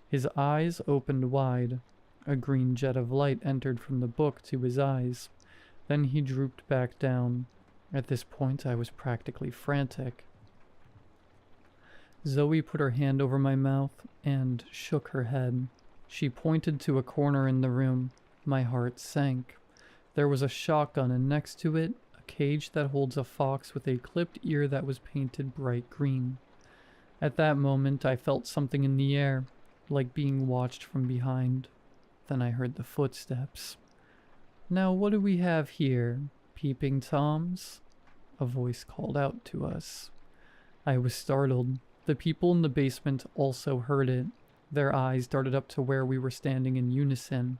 A: His eyes opened wide. A green jet of light entered from the book to his eyes. Then he drooped back down. At this point, I was practically frantic. Zoe put her hand over my mouth and shook her head. She pointed to a corner in the room. My heart sank. There was a shotgun, and next to it, a cage that holds a fox with a clipped ear that was painted bright green. At that moment, I felt something in the air, like being watched from behind. Then I heard the footsteps. "Now what do we have here? Peeping Toms?" A voice called out to us. I was startled. The people in the basement also heard it. Their eyes darted up to where we were standing in unison.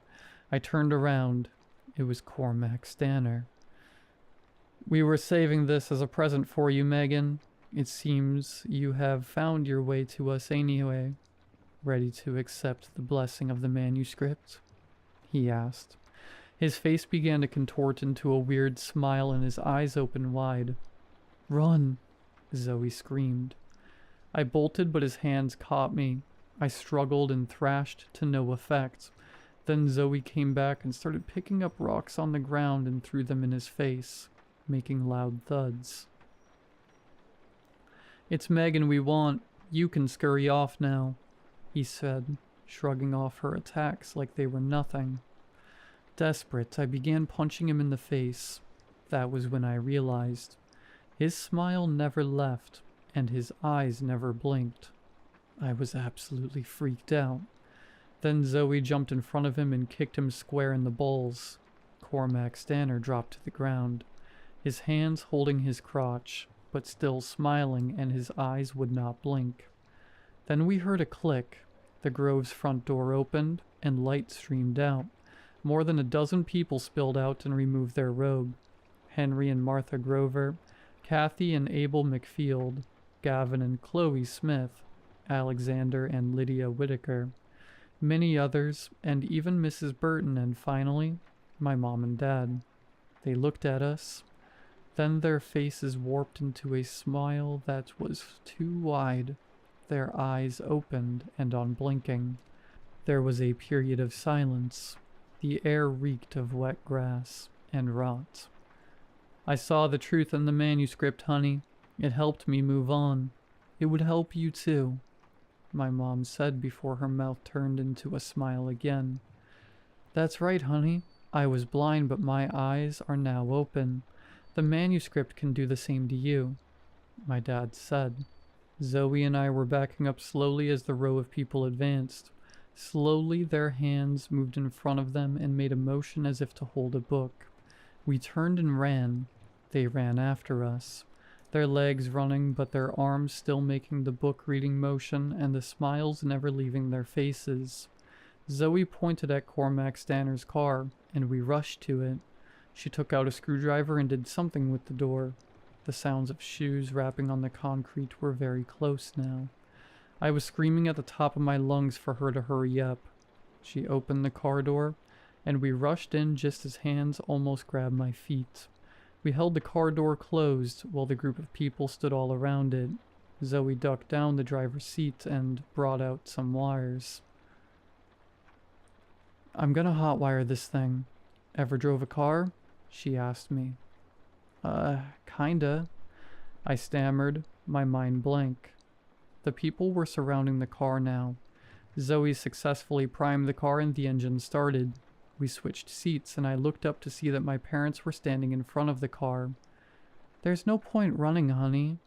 A: I turned around. It was Cormac Stanner. "We were saving this as a present for you, Megan. It seems you have found your way to us anyway. Ready to accept the blessing of the manuscript?" he asked. His face began to contort into a weird smile and his eyes opened wide. "Run!" Zoe screamed. I bolted, but his hands caught me. I struggled and thrashed to no effect. Then Zoe came back and started picking up rocks on the ground and threw them in his face, making loud thuds. "It's Megan we want. You can scurry off now," he said, shrugging off her attacks like they were nothing. Desperate, I began punching him in the face. That was when I realized. His smile never left, and his eyes never blinked. I was absolutely freaked out. Then Zoe jumped in front of him and kicked him square in the balls. Cormac Stanner dropped to the ground, his hands holding his crotch, but still smiling, and his eyes would not blink. Then we heard a click. The Grove's front door opened, and light streamed out. More than a dozen people spilled out and removed their robe. Henry and Martha Grover, Kathy and Abel McField, Gavin and Chloe Smith, Alexander and Lydia Whitaker, many others, and even Mrs. Burton, and finally, my mom and dad. They looked at us. Then their faces warped into a smile that was too wide. Their eyes opened and unblinking. There was a period of silence. The air reeked of wet grass and rot. "I saw the truth in the manuscript, honey. It helped me move on. It would help you too," my mom said before her mouth turned into a smile again. "That's right, honey. I was blind, but my eyes are now open. The manuscript can do the same to you," my dad said. Zoe and I were backing up slowly as the row of people advanced. Slowly, their hands moved in front of them and made a motion as if to hold a book. We turned and ran. They ran after us, their legs running, but their arms still making the book-reading motion and the smiles never leaving their faces. Zoe pointed at Cormac Stanner's car, and we rushed to it. She took out a screwdriver and did something with the door. The sounds of shoes rapping on the concrete were very close now. I was screaming at the top of my lungs for her to hurry up. She opened the car door, and we rushed in just as hands almost grabbed my feet. We held the car door closed while the group of people stood all around it. Zoe ducked down the driver's seat and brought out some wires. "I'm gonna hotwire this thing. Ever drove a car?" she asked me. Kinda," I stammered, my mind blank. The people were surrounding the car now. Zoe successfully primed the car and the engine started. We switched seats and I looked up to see that my parents were standing in front of the car. "There's no point running, honey,"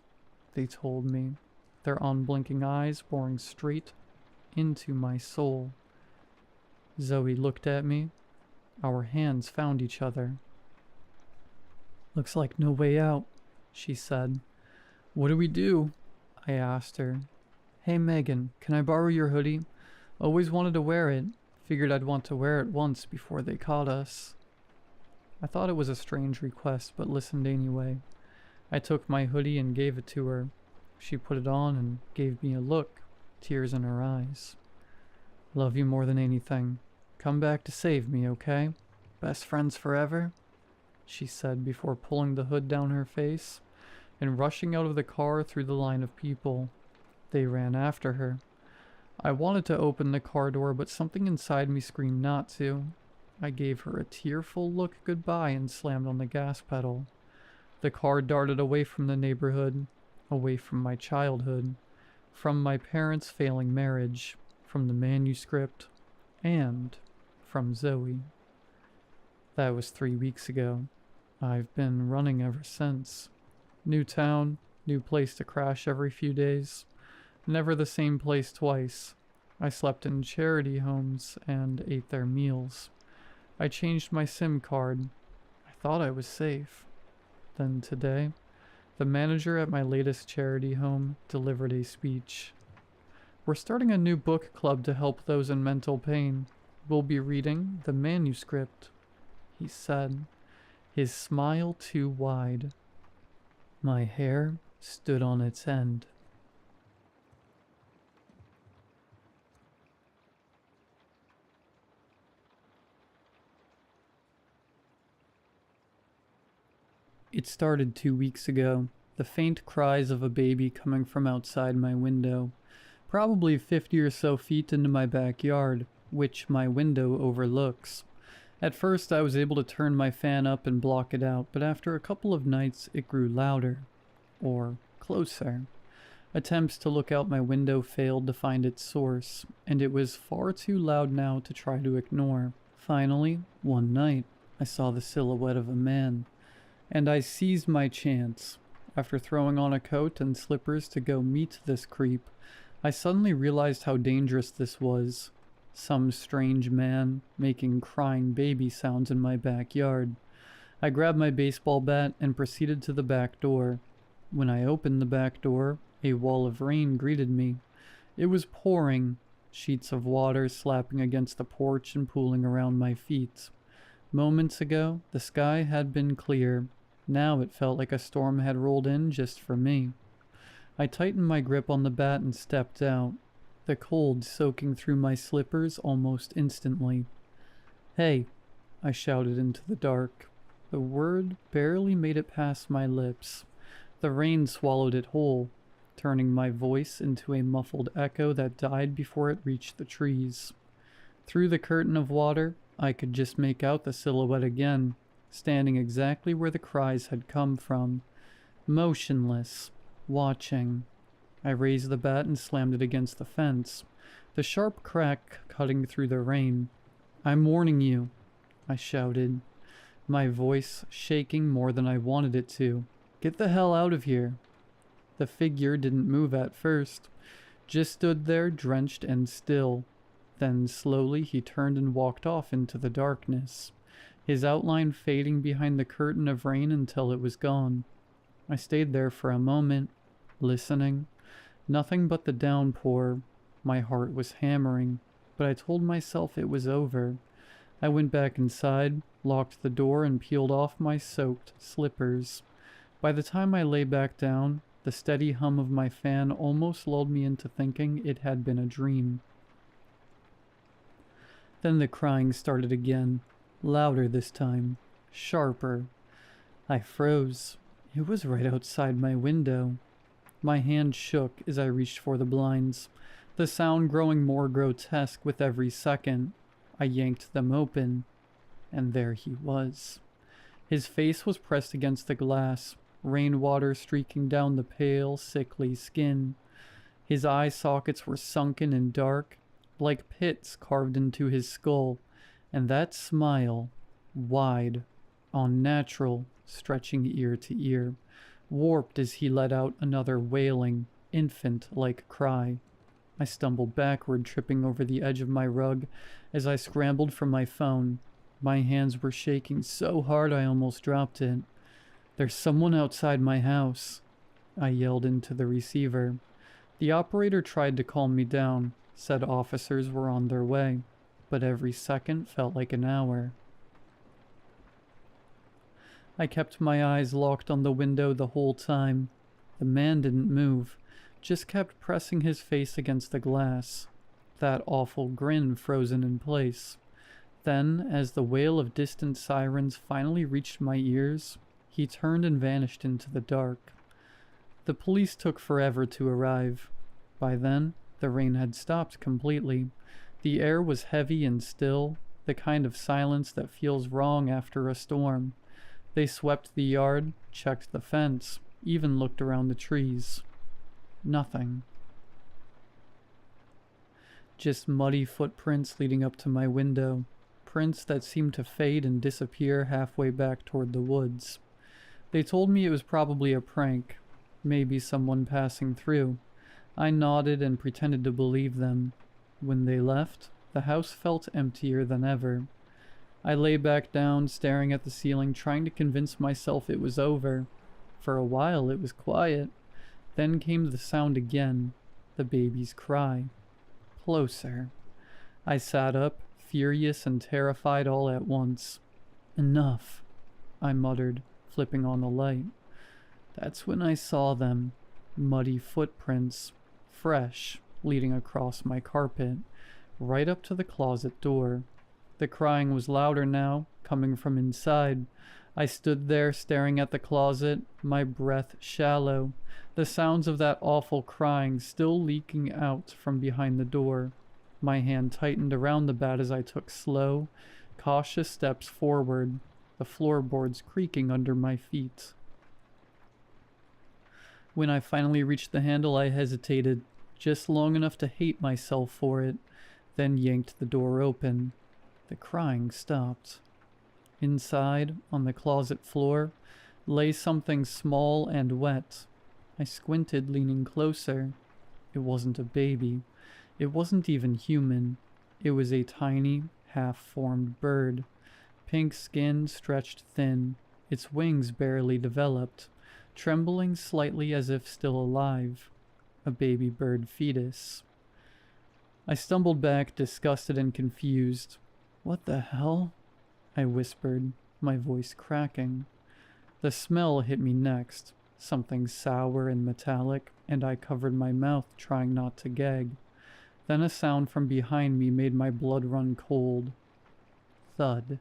A: they told me, their unblinking eyes boring straight into my soul. Zoe looked at me. Our hands found each other. "Looks like no way out," she said. "What do we do?" I asked her. "Hey Megan, can I borrow your hoodie? Always wanted to wear it. Figured I'd want to wear it once before they caught us." I thought it was a strange request, but listened anyway. I took my hoodie and gave it to her. She put it on and gave me a look, tears in her eyes. Love you more than anything. Come back to save me, okay? Best friends forever? She said before pulling the hood down her face and rushing out of the car through the line of people. They ran after her. I wanted to open the car door, but something inside me screamed not to. I gave her a tearful look goodbye and slammed on the gas pedal. The car darted away from the neighborhood, away from my childhood, from my parents' failing marriage, from the manuscript, and from Zoe. That was 3 weeks ago. I've been running ever since. New town, new place to crash every few days. Never the same place twice. I slept in charity homes and ate their meals. I changed my SIM card. I thought I was safe. Then today, the manager at my latest charity home delivered a speech. We're starting a new book club to help those in mental pain. We'll be reading the manuscript, he said, his smile too wide. My hair stood on its end. It started 2 weeks ago, the faint cries of a baby coming from outside my window, probably 50 or so feet into my backyard, which my window overlooks. At first I was able to turn my fan up and block it out, but after a couple of nights it grew louder, or closer. Attempts to look out my window failed to find its source, and it was far too loud now to try to ignore. Finally, one night, I saw the silhouette of a man, and I seized my chance. After throwing on a coat and slippers to go meet this creep, I suddenly realized how dangerous this was. Some strange man making crying baby sounds in my backyard. I grabbed my baseball bat and proceeded to the back door. When I opened the back door, a wall of rain greeted me. It was pouring, sheets of water slapping against the porch and pooling around my feet. Moments ago, the sky had been clear. Now it felt like a storm had rolled in just for me. I tightened my grip on the bat and stepped out, the cold soaking through my slippers almost instantly. "Hey," I shouted into the dark. The word barely made it past my lips. The rain swallowed it whole, turning my voice into a muffled echo that died before it reached the trees. Through the curtain of water, I could just make out the silhouette again, standing exactly where the cries had come from, motionless, watching. I raised the bat and slammed it against the fence, the sharp crack cutting through the rain. "I'm warning you," I shouted, my voice shaking more than I wanted it to. "Get the hell out of here." The figure didn't move at first, just stood there drenched and still. Then slowly he turned and walked off into the darkness, his outline fading behind the curtain of rain until it was gone. I stayed there for a moment, listening. Nothing but the downpour. My heart was hammering, but I told myself it was over. I went back inside, locked the door, and peeled off my soaked slippers. By the time I lay back down, the steady hum of my fan almost lulled me into thinking it had been a dream. Then the crying started again, louder this time, sharper. I froze. It was right outside my window. My hand shook as I reached for the blinds, the sound growing more grotesque with every second. I yanked them open, and there he was. His face was pressed against the glass, rainwater streaking down the pale, sickly skin. His eye sockets were sunken and dark, like pits carved into his skull, and that smile, wide, unnatural, stretching ear to ear, warped as he let out another wailing, infant-like cry. I stumbled backward, tripping over the edge of my rug as I scrambled for my phone. My hands were shaking so hard I almost dropped it. "There's someone outside my house," I yelled into the receiver. The operator tried to calm me down, said officers were on their way, but every second felt like an hour. I kept my eyes locked on the window the whole time. The man didn't move, just kept pressing his face against the glass. That awful grin frozen in place. Then, as the wail of distant sirens finally reached my ears, he turned and vanished into the dark. The police took forever to arrive. By then, the rain had stopped completely. The air was heavy and still, the kind of silence that feels wrong after a storm. They swept the yard, checked the fence, even looked around the trees. Nothing. Just muddy footprints leading up to my window, prints that seemed to fade and disappear halfway back toward the woods. They told me it was probably a prank, maybe someone passing through. I nodded and pretended to believe them. When they left, the house felt emptier than ever. I lay back down, staring at the ceiling, trying to convince myself it was over. For a while it was quiet. Then came the sound again, the baby's cry. Closer. I sat up, furious and terrified all at once. Enough, I muttered, flipping on the light. That's when I saw them. Muddy footprints, fresh, leading across my carpet, right up to the closet door. The crying was louder now, coming from inside. I stood there staring at the closet, my breath shallow, the sounds of that awful crying still leaking out from behind the door. My hand tightened around the bat as I took slow, cautious steps forward, the floorboards creaking under my feet. When I finally reached the handle, I hesitated, just long enough to hate myself for it, then yanked the door open. The crying stopped. Inside, on the closet floor, lay something small and wet. I squinted, leaning closer. It wasn't a baby. It wasn't even human. It was a tiny, half-formed bird. Pink skin stretched thin, its wings barely developed, trembling slightly as if still alive. A baby bird fetus. I stumbled back, disgusted and confused. What the hell? I whispered, my voice cracking. The smell hit me next, something sour and metallic, and I covered my mouth, trying not to gag. Then a sound from behind me made my blood run cold. Thud.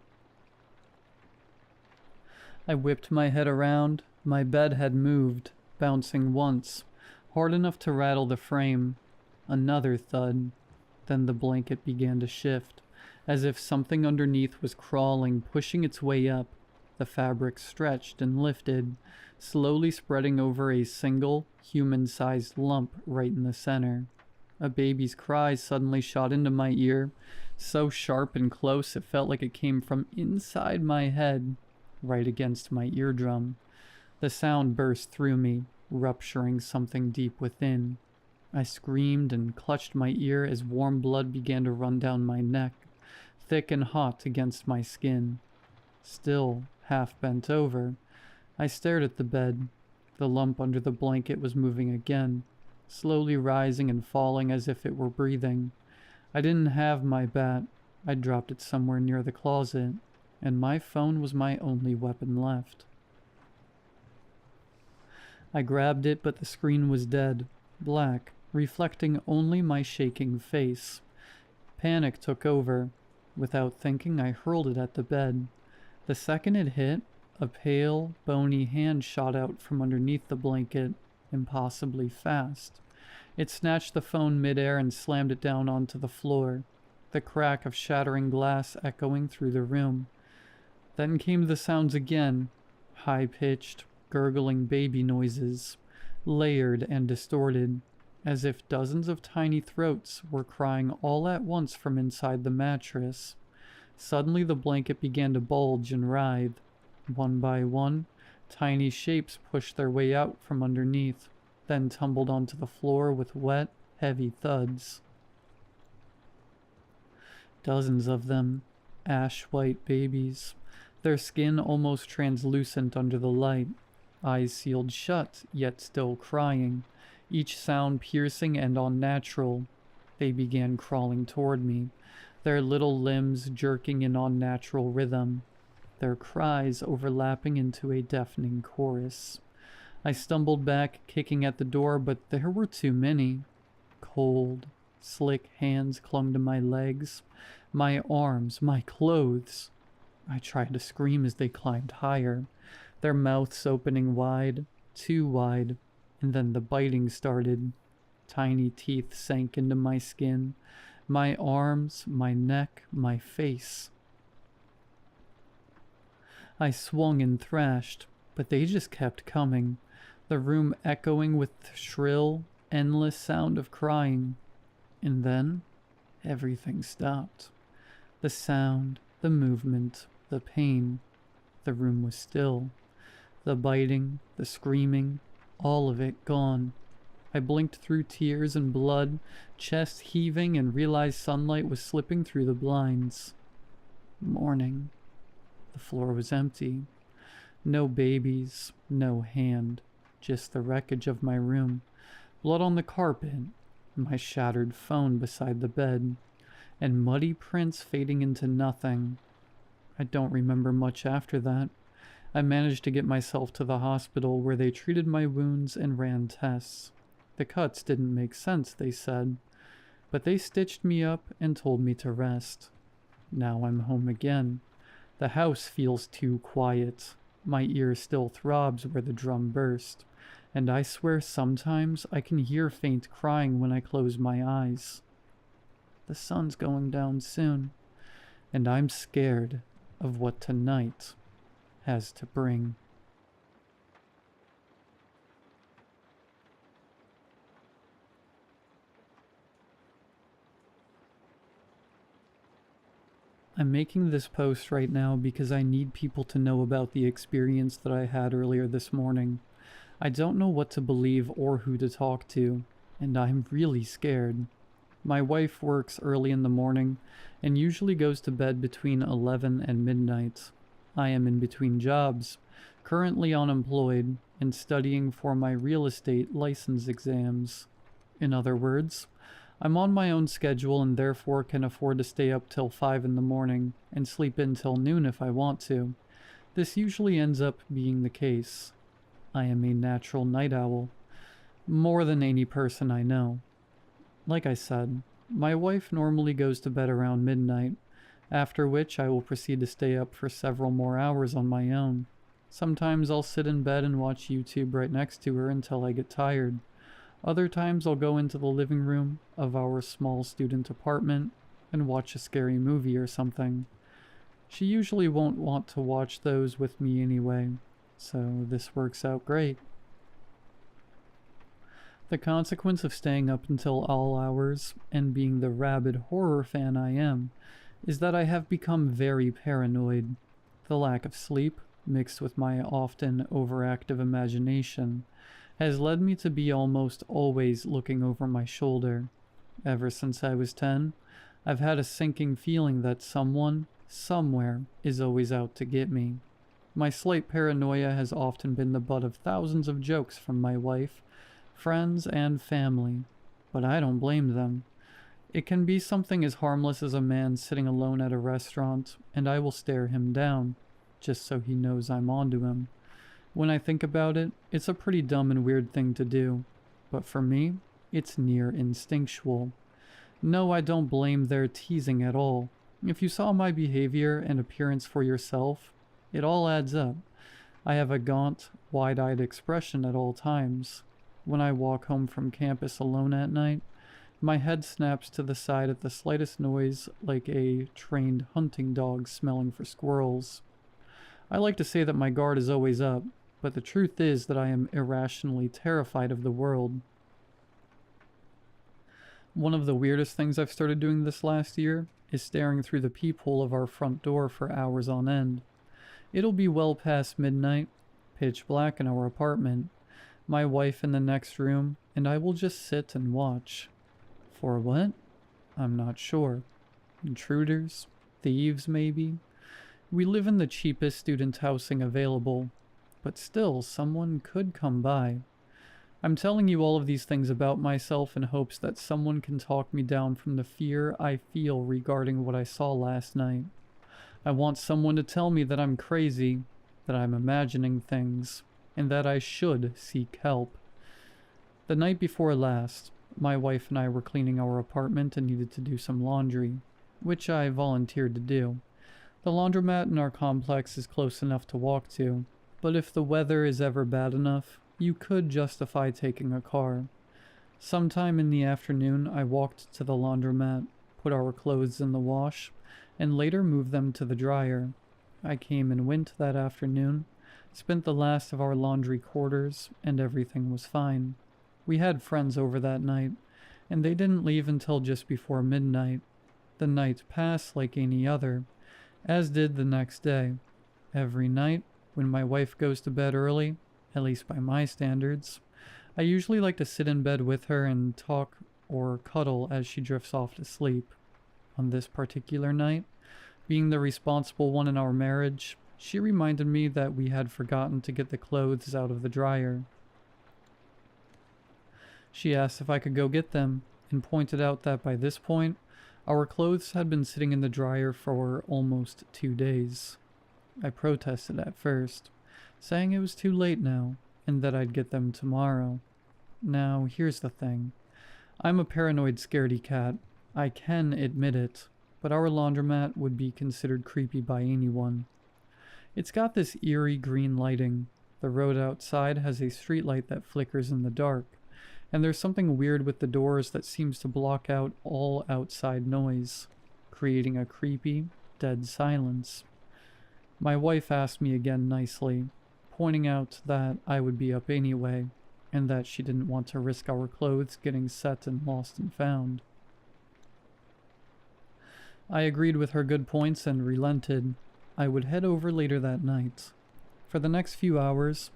A: I whipped my head around. My bed had moved, bouncing once, hard enough to rattle the frame. Another thud. Then the blanket began to shift, as if something underneath was crawling, pushing its way up. The fabric stretched and lifted, slowly spreading over a single, human-sized lump right in the center. A baby's cry suddenly shot into my ear, so sharp and close it felt like it came from inside my head, right against my eardrum. The sound burst through me, rupturing something deep within. I screamed and clutched my ear as warm blood began to run down my neck, thick and hot against my skin. Still, half bent over, I stared at the bed. The lump under the blanket was moving again, slowly rising and falling as if it were breathing. I didn't have my bat. I dropped it somewhere near the closet, and my phone was my only weapon left. I grabbed it, but the screen was dead, black, reflecting only my shaking face. Panic took over. Without thinking, I hurled it at the bed. The second it hit, a pale, bony hand shot out from underneath the blanket, impossibly fast. It snatched the phone midair and slammed it down onto the floor, the crack of shattering glass echoing through the room. Then came the sounds again, high-pitched, gurgling baby noises, layered and distorted, as if dozens of tiny throats were crying all at once from inside the mattress. Suddenly the blanket began to bulge and writhe. One by one, tiny shapes pushed their way out from underneath, then tumbled onto the floor with wet, heavy thuds. Dozens of them, ash-white babies, their skin almost translucent under the light, eyes sealed shut, yet still crying, each sound piercing and unnatural. They began crawling toward me, their little limbs jerking in unnatural rhythm. their cries overlapping into a deafening chorus. I stumbled back, kicking at the door, but there were too many. Cold, slick hands clung to my legs, my arms, my clothes. I tried to scream as they climbed higher, their mouths opening wide, too wide, and then the biting started. Tiny teeth sank into my skin, my arms, my neck, my face. I swung and thrashed, but they just kept coming, the room echoing with the shrill, endless sound of crying. And then, everything stopped. The sound, the movement, the pain. The room was still. The biting, the screaming, all of it gone. I blinked through tears and blood, chest heaving, and realized sunlight was slipping through the blinds. Morning. The floor was empty. No babies, no hand, just the wreckage of my room, blood on the carpet, my shattered phone beside the bed, and muddy prints fading into nothing. I don't remember much after that. I managed to get myself to the hospital where they treated my wounds and ran tests. The cuts didn't make sense, they said, but they stitched me up and told me to rest. Now I'm home again. The house feels too quiet. My ear still throbs where the drum burst, and I swear sometimes I can hear faint crying when I close my eyes. The sun's going down soon, and I'm scared of what tonight has to bring. I'm making this post right now because I need people to know about the experience that I had earlier this morning. I don't know what to believe or who to talk to, and I'm really scared. My wife works early in the morning and usually goes to bed between 11 and midnight. I am in between jobs, currently unemployed, and studying for my real estate license exams. In other words, I'm on my own schedule and therefore can afford to stay up till 5 in the morning and sleep in till noon if I want to. This usually ends up being the case. I am a natural night owl, more than any person I know. Like I said, my wife normally goes to bed around midnight, after which I will proceed to stay up for several more hours on my own. Sometimes I'll sit in bed and watch YouTube right next to her until I get tired. Other times I'll go into the living room of our small student apartment and watch a scary movie or something. She usually won't want to watch those with me anyway, so this works out great. The consequence of staying up until all hours and being the rabid horror fan I am is that I have become very paranoid. The lack of sleep, mixed with my often overactive imagination, has led me to be almost always looking over my shoulder. Ever since I was 10, I've had a sinking feeling that someone, somewhere, is always out to get me. My slight paranoia has often been the butt of thousands of jokes from my wife, friends, and family, but I don't blame them. It can be something as harmless as a man sitting alone at a restaurant, and I will stare him down, just so he knows I'm onto him. When I think about it, it's a pretty dumb and weird thing to do, but for me, it's near instinctual. No, I don't blame their teasing at all. If you saw my behavior and appearance for yourself, it all adds up. I have a gaunt, wide-eyed expression at all times. When I walk home from campus alone at night, my head snaps to the side at the slightest noise, like a trained hunting dog smelling for squirrels. I like to say that my guard is always up, but the truth is that I am irrationally terrified of the world. One of the weirdest things I've started doing this last year is staring through the peephole of our front door for hours on end. It'll be well past midnight, pitch black in our apartment, my wife in the next room, and I will just sit and watch. For what? I'm not sure. Intruders? Thieves, maybe? We live in the cheapest student housing available, but still, someone could come by. I'm telling you all of these things about myself in hopes that someone can talk me down from the fear I feel regarding what I saw last night. I want someone to tell me that I'm crazy, that I'm imagining things, and that I should seek help. The night before last, my wife and I were cleaning our apartment and needed to do some laundry, which I volunteered to do. The laundromat in our complex is close enough to walk to, but if the weather is ever bad enough, you could justify taking a car. Sometime in the afternoon, I walked to the laundromat, put our clothes in the wash, and later moved them to the dryer. I came and went that afternoon, spent the last of our laundry quarters, and everything was fine. We had friends over that night, and they didn't leave until just before midnight. The night passed like any other, as did the next day. Every night, when my wife goes to bed early, at least by my standards, I usually like to sit in bed with her and talk or cuddle as she drifts off to sleep. On this particular night, being the responsible one in our marriage, she reminded me that we had forgotten to get the clothes out of the dryer. She asked if I could go get them, and pointed out that by this point, our clothes had been sitting in the dryer for almost 2 days. I protested at first, saying it was too late now, and that I'd get them tomorrow. Now, here's the thing. I'm a paranoid scaredy cat. I can admit it, but our laundromat would be considered creepy by anyone. It's got this eerie green lighting. The road outside has a streetlight that flickers in the dark, and there's something weird with the doors that seems to block out all outside noise, creating a creepy, dead silence. My wife asked me again nicely, pointing out that I would be up anyway, and that she didn't want to risk our clothes getting set and lost and found. I agreed with her good points and relented. I would head over later that night. For the next few hours,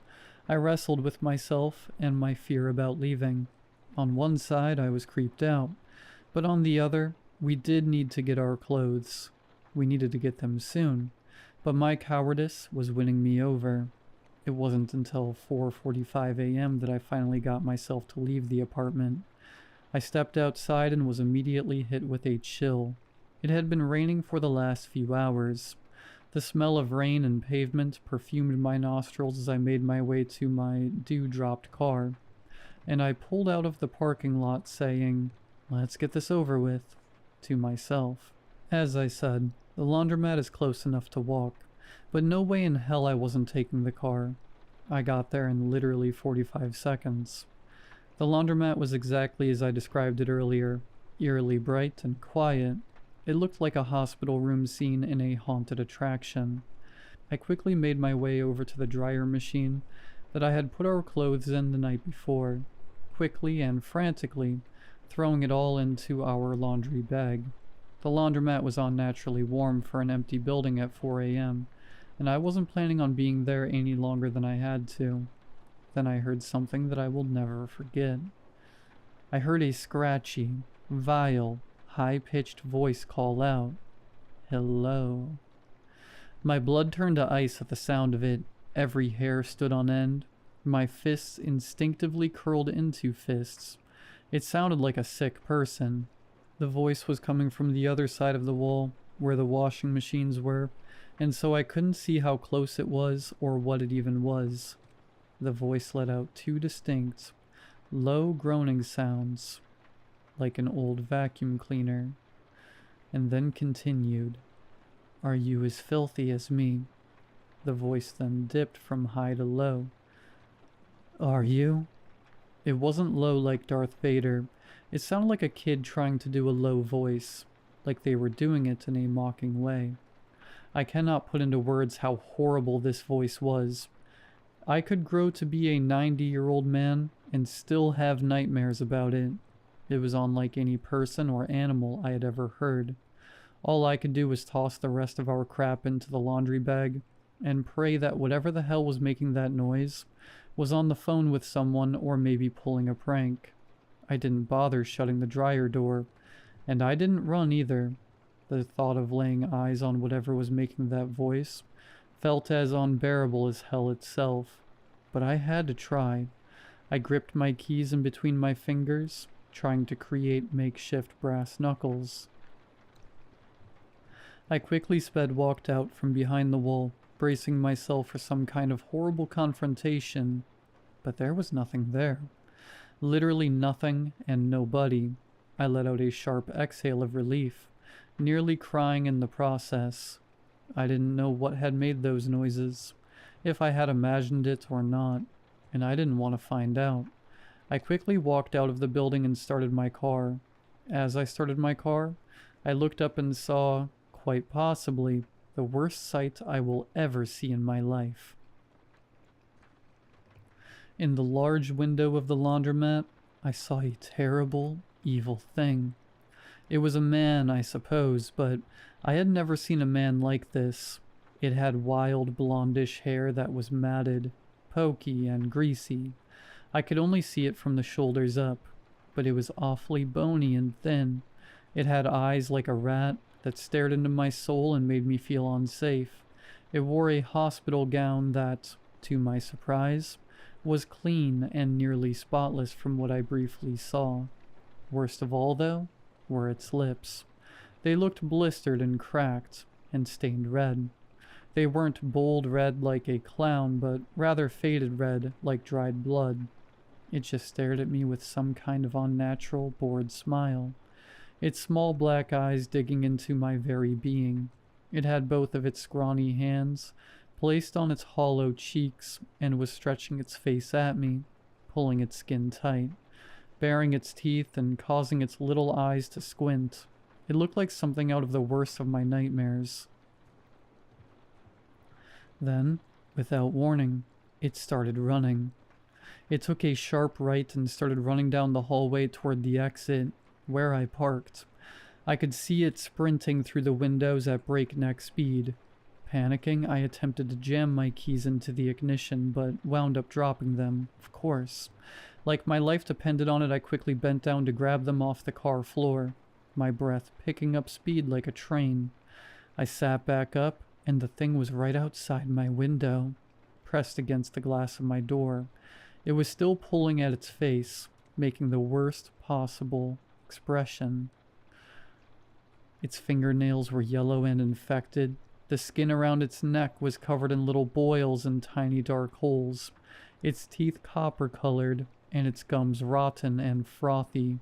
A: I wrestled with myself and my fear about leaving. On one side, I was creeped out, but on the other, we did need to get our clothes. We needed to get them soon, but my cowardice was winning me over. It wasn't until 4:45 a.m. that I finally got myself to leave the apartment. I stepped outside and was immediately hit with a chill. It had been raining for the last few hours. The smell of rain and pavement perfumed my nostrils as I made my way to my dew-dropped car, and I pulled out of the parking lot saying, "Let's get this over with," to myself. As I said, the laundromat is close enough to walk, but no way in hell I wasn't taking the car. I got there in literally 45 seconds. The laundromat was exactly as I described it earlier, eerily bright and quiet. It looked like a hospital room scene in a haunted attraction. I quickly made my way over to the dryer machine that I had put our clothes in the night before, quickly and frantically, throwing it all into our laundry bag. The laundromat was unnaturally warm for an empty building at 4 a.m., and I wasn't planning on being there any longer than I had to. Then I heard something that I will never forget. I heard a scratchy, vile, high-pitched voice call out, "Hello." My blood turned to ice at the sound of it. Every hair stood on end. My fists instinctively curled into fists. It sounded like a sick person. The voice was coming from the other side of the wall, where the washing machines were, and so I couldn't see how close it was or what it even was. The voice let out 2 distinct, low groaning sounds, like an old vacuum cleaner, and then continued, "Are you as filthy as me?" The voice then dipped from high to low. "Are you?" It wasn't low like Darth Vader. It sounded like a kid trying to do a low voice, like they were doing it in a mocking way. I cannot put into words how horrible this voice was. I could grow to be a 90-year-old man and still have nightmares about it. It was unlike any person or animal I had ever heard. All I could do was toss the rest of our crap into the laundry bag and pray that whatever the hell was making that noise was on the phone with someone or maybe pulling a prank. I didn't bother shutting the dryer door, and I didn't run either. The thought of laying eyes on whatever was making that voice felt as unbearable as hell itself. But I had to try. I gripped my keys in between my fingers, trying to create makeshift brass knuckles. I quickly walked out from behind the wall, bracing myself for some kind of horrible confrontation, but there was nothing there. Literally nothing and nobody. I let out a sharp exhale of relief, nearly crying in the process. I didn't know what had made those noises, if I had imagined it or not, and I didn't want to find out. I quickly walked out of the building and started my car. As I started my car, I looked up and saw, quite possibly, the worst sight I will ever see in my life. In the large window of the laundromat, I saw a terrible, evil thing. It was a man, I suppose, but I had never seen a man like this. It had wild blondish hair that was matted, pokey, and greasy. I could only see it from the shoulders up, but it was awfully bony and thin. It had eyes like a rat that stared into my soul and made me feel unsafe. It wore a hospital gown that, to my surprise, was clean and nearly spotless from what I briefly saw. Worst of all, though, were its lips. They looked blistered and cracked, and stained red. They weren't bold red like a clown, but rather faded red like dried blood. It just stared at me with some kind of unnatural, bored smile, its small black eyes digging into my very being. It had both of its scrawny hands placed on its hollow cheeks and was stretching its face at me, pulling its skin tight, baring its teeth and causing its little eyes to squint. It looked like something out of the worst of my nightmares. Then, without warning, it started running. It took a sharp right and started running down the hallway toward the exit, where I parked. I could see it sprinting through the windows at breakneck speed. Panicking, I attempted to jam my keys into the ignition, but wound up dropping them, of course. Like my life depended on it, I quickly bent down to grab them off the car floor, my breath picking up speed like a train. I sat back up, and the thing was right outside my window, pressed against the glass of my door. It was still pulling at its face, making the worst possible expression. Its fingernails were yellow and infected. The skin around its neck was covered in little boils and tiny dark holes, its teeth copper-colored, and its gums rotten and frothy.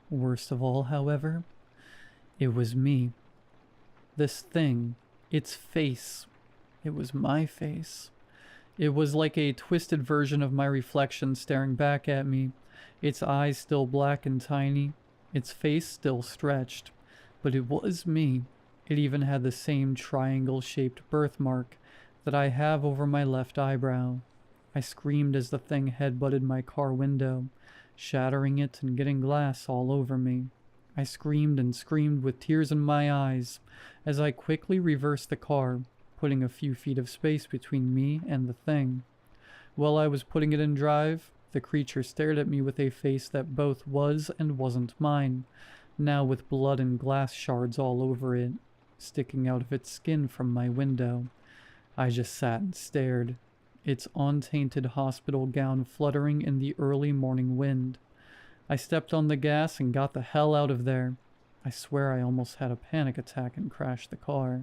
A: Worst of all, however, it was me. This thing, its face, it was my face. It was like a twisted version of my reflection staring back at me, its eyes still black and tiny, its face still stretched, but it was me. It even had the same triangle-shaped birthmark that I have over my left eyebrow. I screamed as the thing headbutted my car window, shattering it and getting glass all over me. I screamed and screamed with tears in my eyes as I quickly reversed the car, putting a few feet of space between me and the thing. While I was putting it in drive, the creature stared at me with a face that both was and wasn't mine, now with blood and glass shards all over it, sticking out of its skin from my window. I just sat and stared, its untainted hospital gown fluttering in the early morning wind. I stepped on the gas and got the hell out of there. I swear I almost had a panic attack and crashed the car.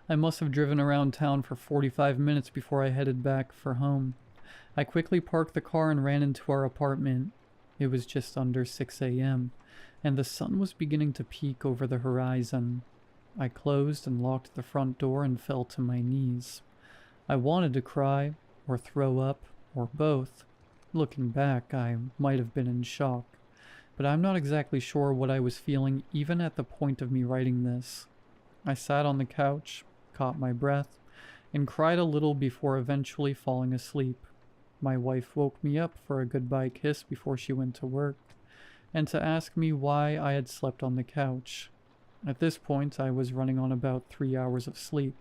A: I must have driven around town for 45 minutes before I headed back for home. I quickly parked the car and ran into our apartment. It was just under 6 a.m., and the sun was beginning to peek over the horizon. I closed and locked the front door and fell to my knees. I wanted to cry, or throw up, or both. Looking back, I might have been in shock, but I'm not exactly sure what I was feeling even at the point of me writing this. I sat on the couch, caught my breath, and cried a little before eventually falling asleep. My wife woke me up for a goodbye kiss before she went to work, and to ask me why I had slept on the couch. At this point, I was running on about 3 hours of sleep,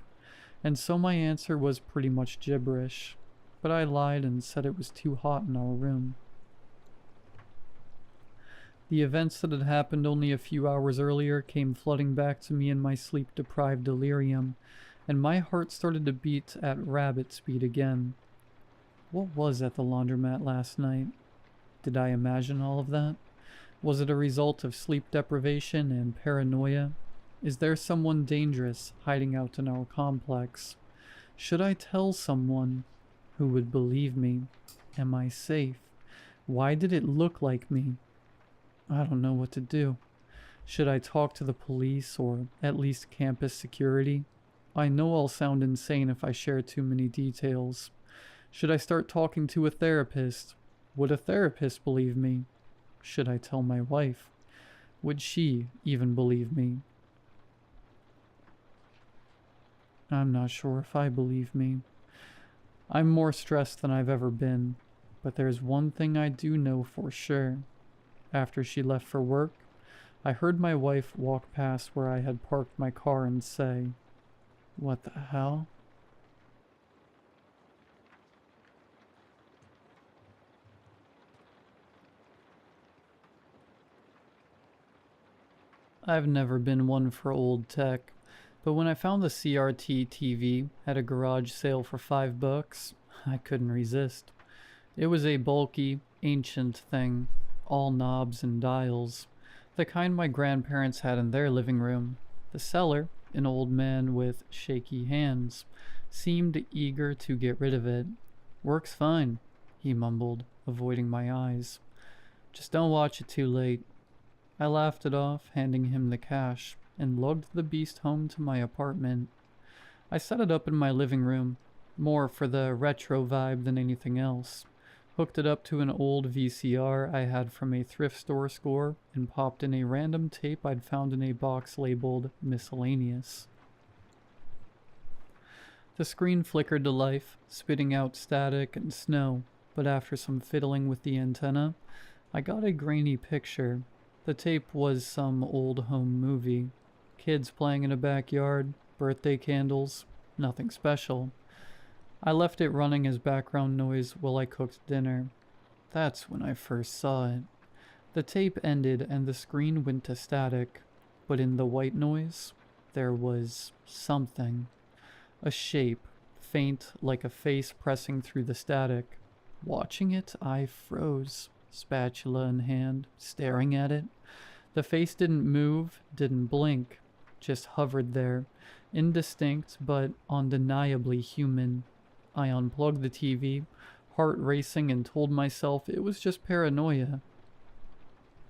A: and so my answer was pretty much gibberish, but I lied and said it was too hot in our room. The events that had happened only a few hours earlier came flooding back to me in my sleep-deprived delirium, and my heart started to beat at rabbit speed again. What was at the laundromat last night? Did I imagine all of that? Was it a result of sleep deprivation and paranoia? Is there someone dangerous hiding out in our complex? Should I tell someone? Who would believe me? Am I safe? Why did it look like me? I don't know what to do. Should I talk to the police or at least campus security? I know I'll sound insane if I share too many details. Should I start talking to a therapist? Would a therapist believe me? Should I tell my wife? Would she even believe me? I'm not sure if I believe me. I'm more stressed than I've ever been, but there's one thing I do know for sure. After she left for work, I heard my wife walk past where I had parked my car and say, "What the hell?" I've never been one for old tech, but when I found the CRT TV at a garage sale for $5, I couldn't resist. It was a bulky, ancient thing, all knobs and dials, the kind my grandparents had in their living room. The seller, an old man with shaky hands, seemed eager to get rid of it. "Works fine," he mumbled, avoiding my eyes. "Just don't watch it too late." I laughed it off, handing him the cash, and lugged the beast home to my apartment. I set it up in my living room, more for the retro vibe than anything else. Hooked it up to an old VCR I had from a thrift store score, and popped in a random tape I'd found in a box labeled Miscellaneous. The screen flickered to life, spitting out static and snow, but after some fiddling with the antenna, I got a grainy picture. The tape was some old home movie. Kids playing in a backyard, birthday candles, nothing special. I left it running as background noise while I cooked dinner. That's when I first saw it. The tape ended and the screen went to static, but in the white noise, there was something. A shape, faint like a face pressing through the static. Watching it, I froze, spatula in hand, staring at it. The face didn't move, didn't blink, just hovered there, indistinct but undeniably human. I unplugged the TV, heart racing, and told myself it was just paranoia.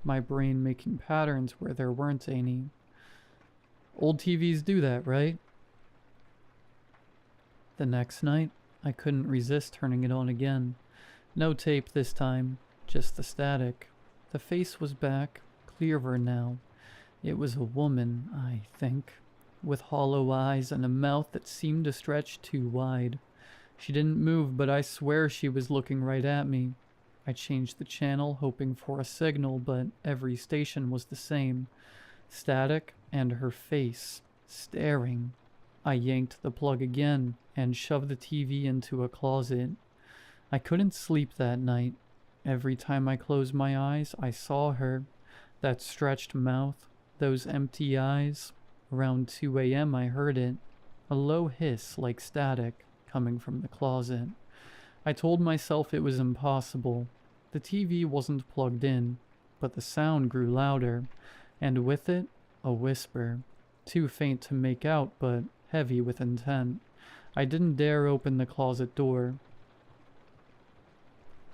A: My brain making patterns where there weren't any. Old TVs do that, right? The next night, I couldn't resist turning it on again. No tape this time, just the static. The face was back, clearer now. It was a woman, I think, with hollow eyes and a mouth that seemed to stretch too wide. She didn't move, but I swear she was looking right at me. I changed the channel, hoping for a signal, but every station was the same. Static and her face, staring. I yanked the plug again and shoved the TV into a closet. I couldn't sleep that night. Every time I closed my eyes, I saw her. That stretched mouth, those empty eyes. Around 2 a.m. I heard it. A low hiss like static coming from the closet. I told myself it was impossible. The TV wasn't plugged in, but the sound grew louder, and with it, a whisper. Too faint to make out, but heavy with intent. I didn't dare open the closet door.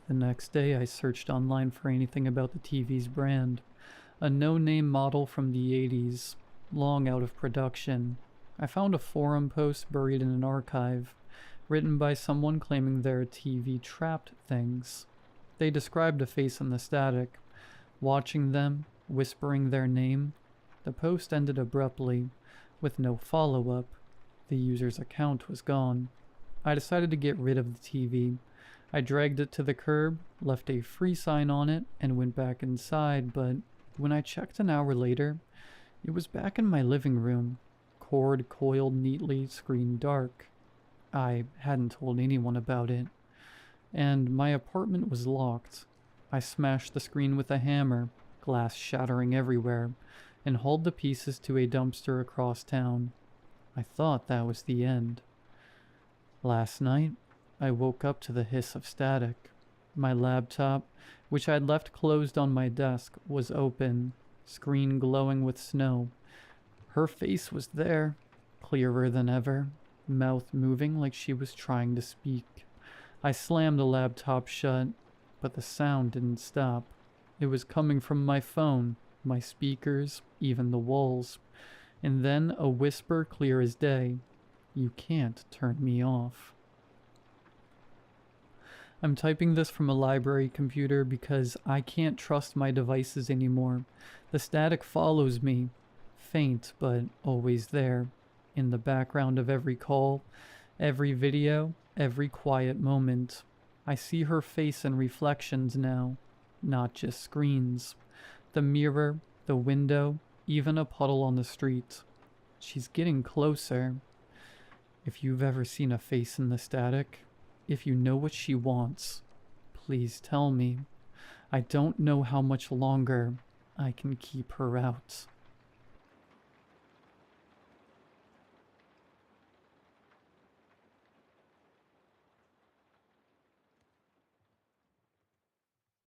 A: The next day, I searched online for anything about the TV's brand. A no-name model from the 80s, long out of production. I found a forum post buried in an archive, written by someone claiming their TV trapped things. They described a face in the static. Watching them, whispering their name. The post ended abruptly, with no follow-up. The user's account was gone. I decided to get rid of the TV. I dragged it to the curb, left a free sign on it, and went back inside, but when I checked an hour later, it was back in my living room, cord coiled neatly, screen dark. I hadn't told anyone about it, and my apartment was locked. I smashed the screen with a hammer, glass shattering everywhere, and hauled the pieces to a dumpster across town. I thought that was the end. Last night, I woke up to the hiss of static. My laptop, which I'd left closed on my desk, was open, screen glowing with snow. Her face was there, clearer than ever, mouth moving like she was trying to speak. I slammed the laptop shut, but the sound didn't stop. It was coming from my phone, my speakers, even the walls. And then a whisper clear as day. You can't turn me off. I'm typing this from a library computer because I can't trust my devices anymore. The static follows me, faint but always there, in the background of every call, every video, every quiet moment. I see her face in reflections now, not just screens. The mirror, the window, even a puddle on the street. She's getting closer. If you've ever seen a face in the static, if you know what she wants, please tell me. I don't know how much longer I can keep her out.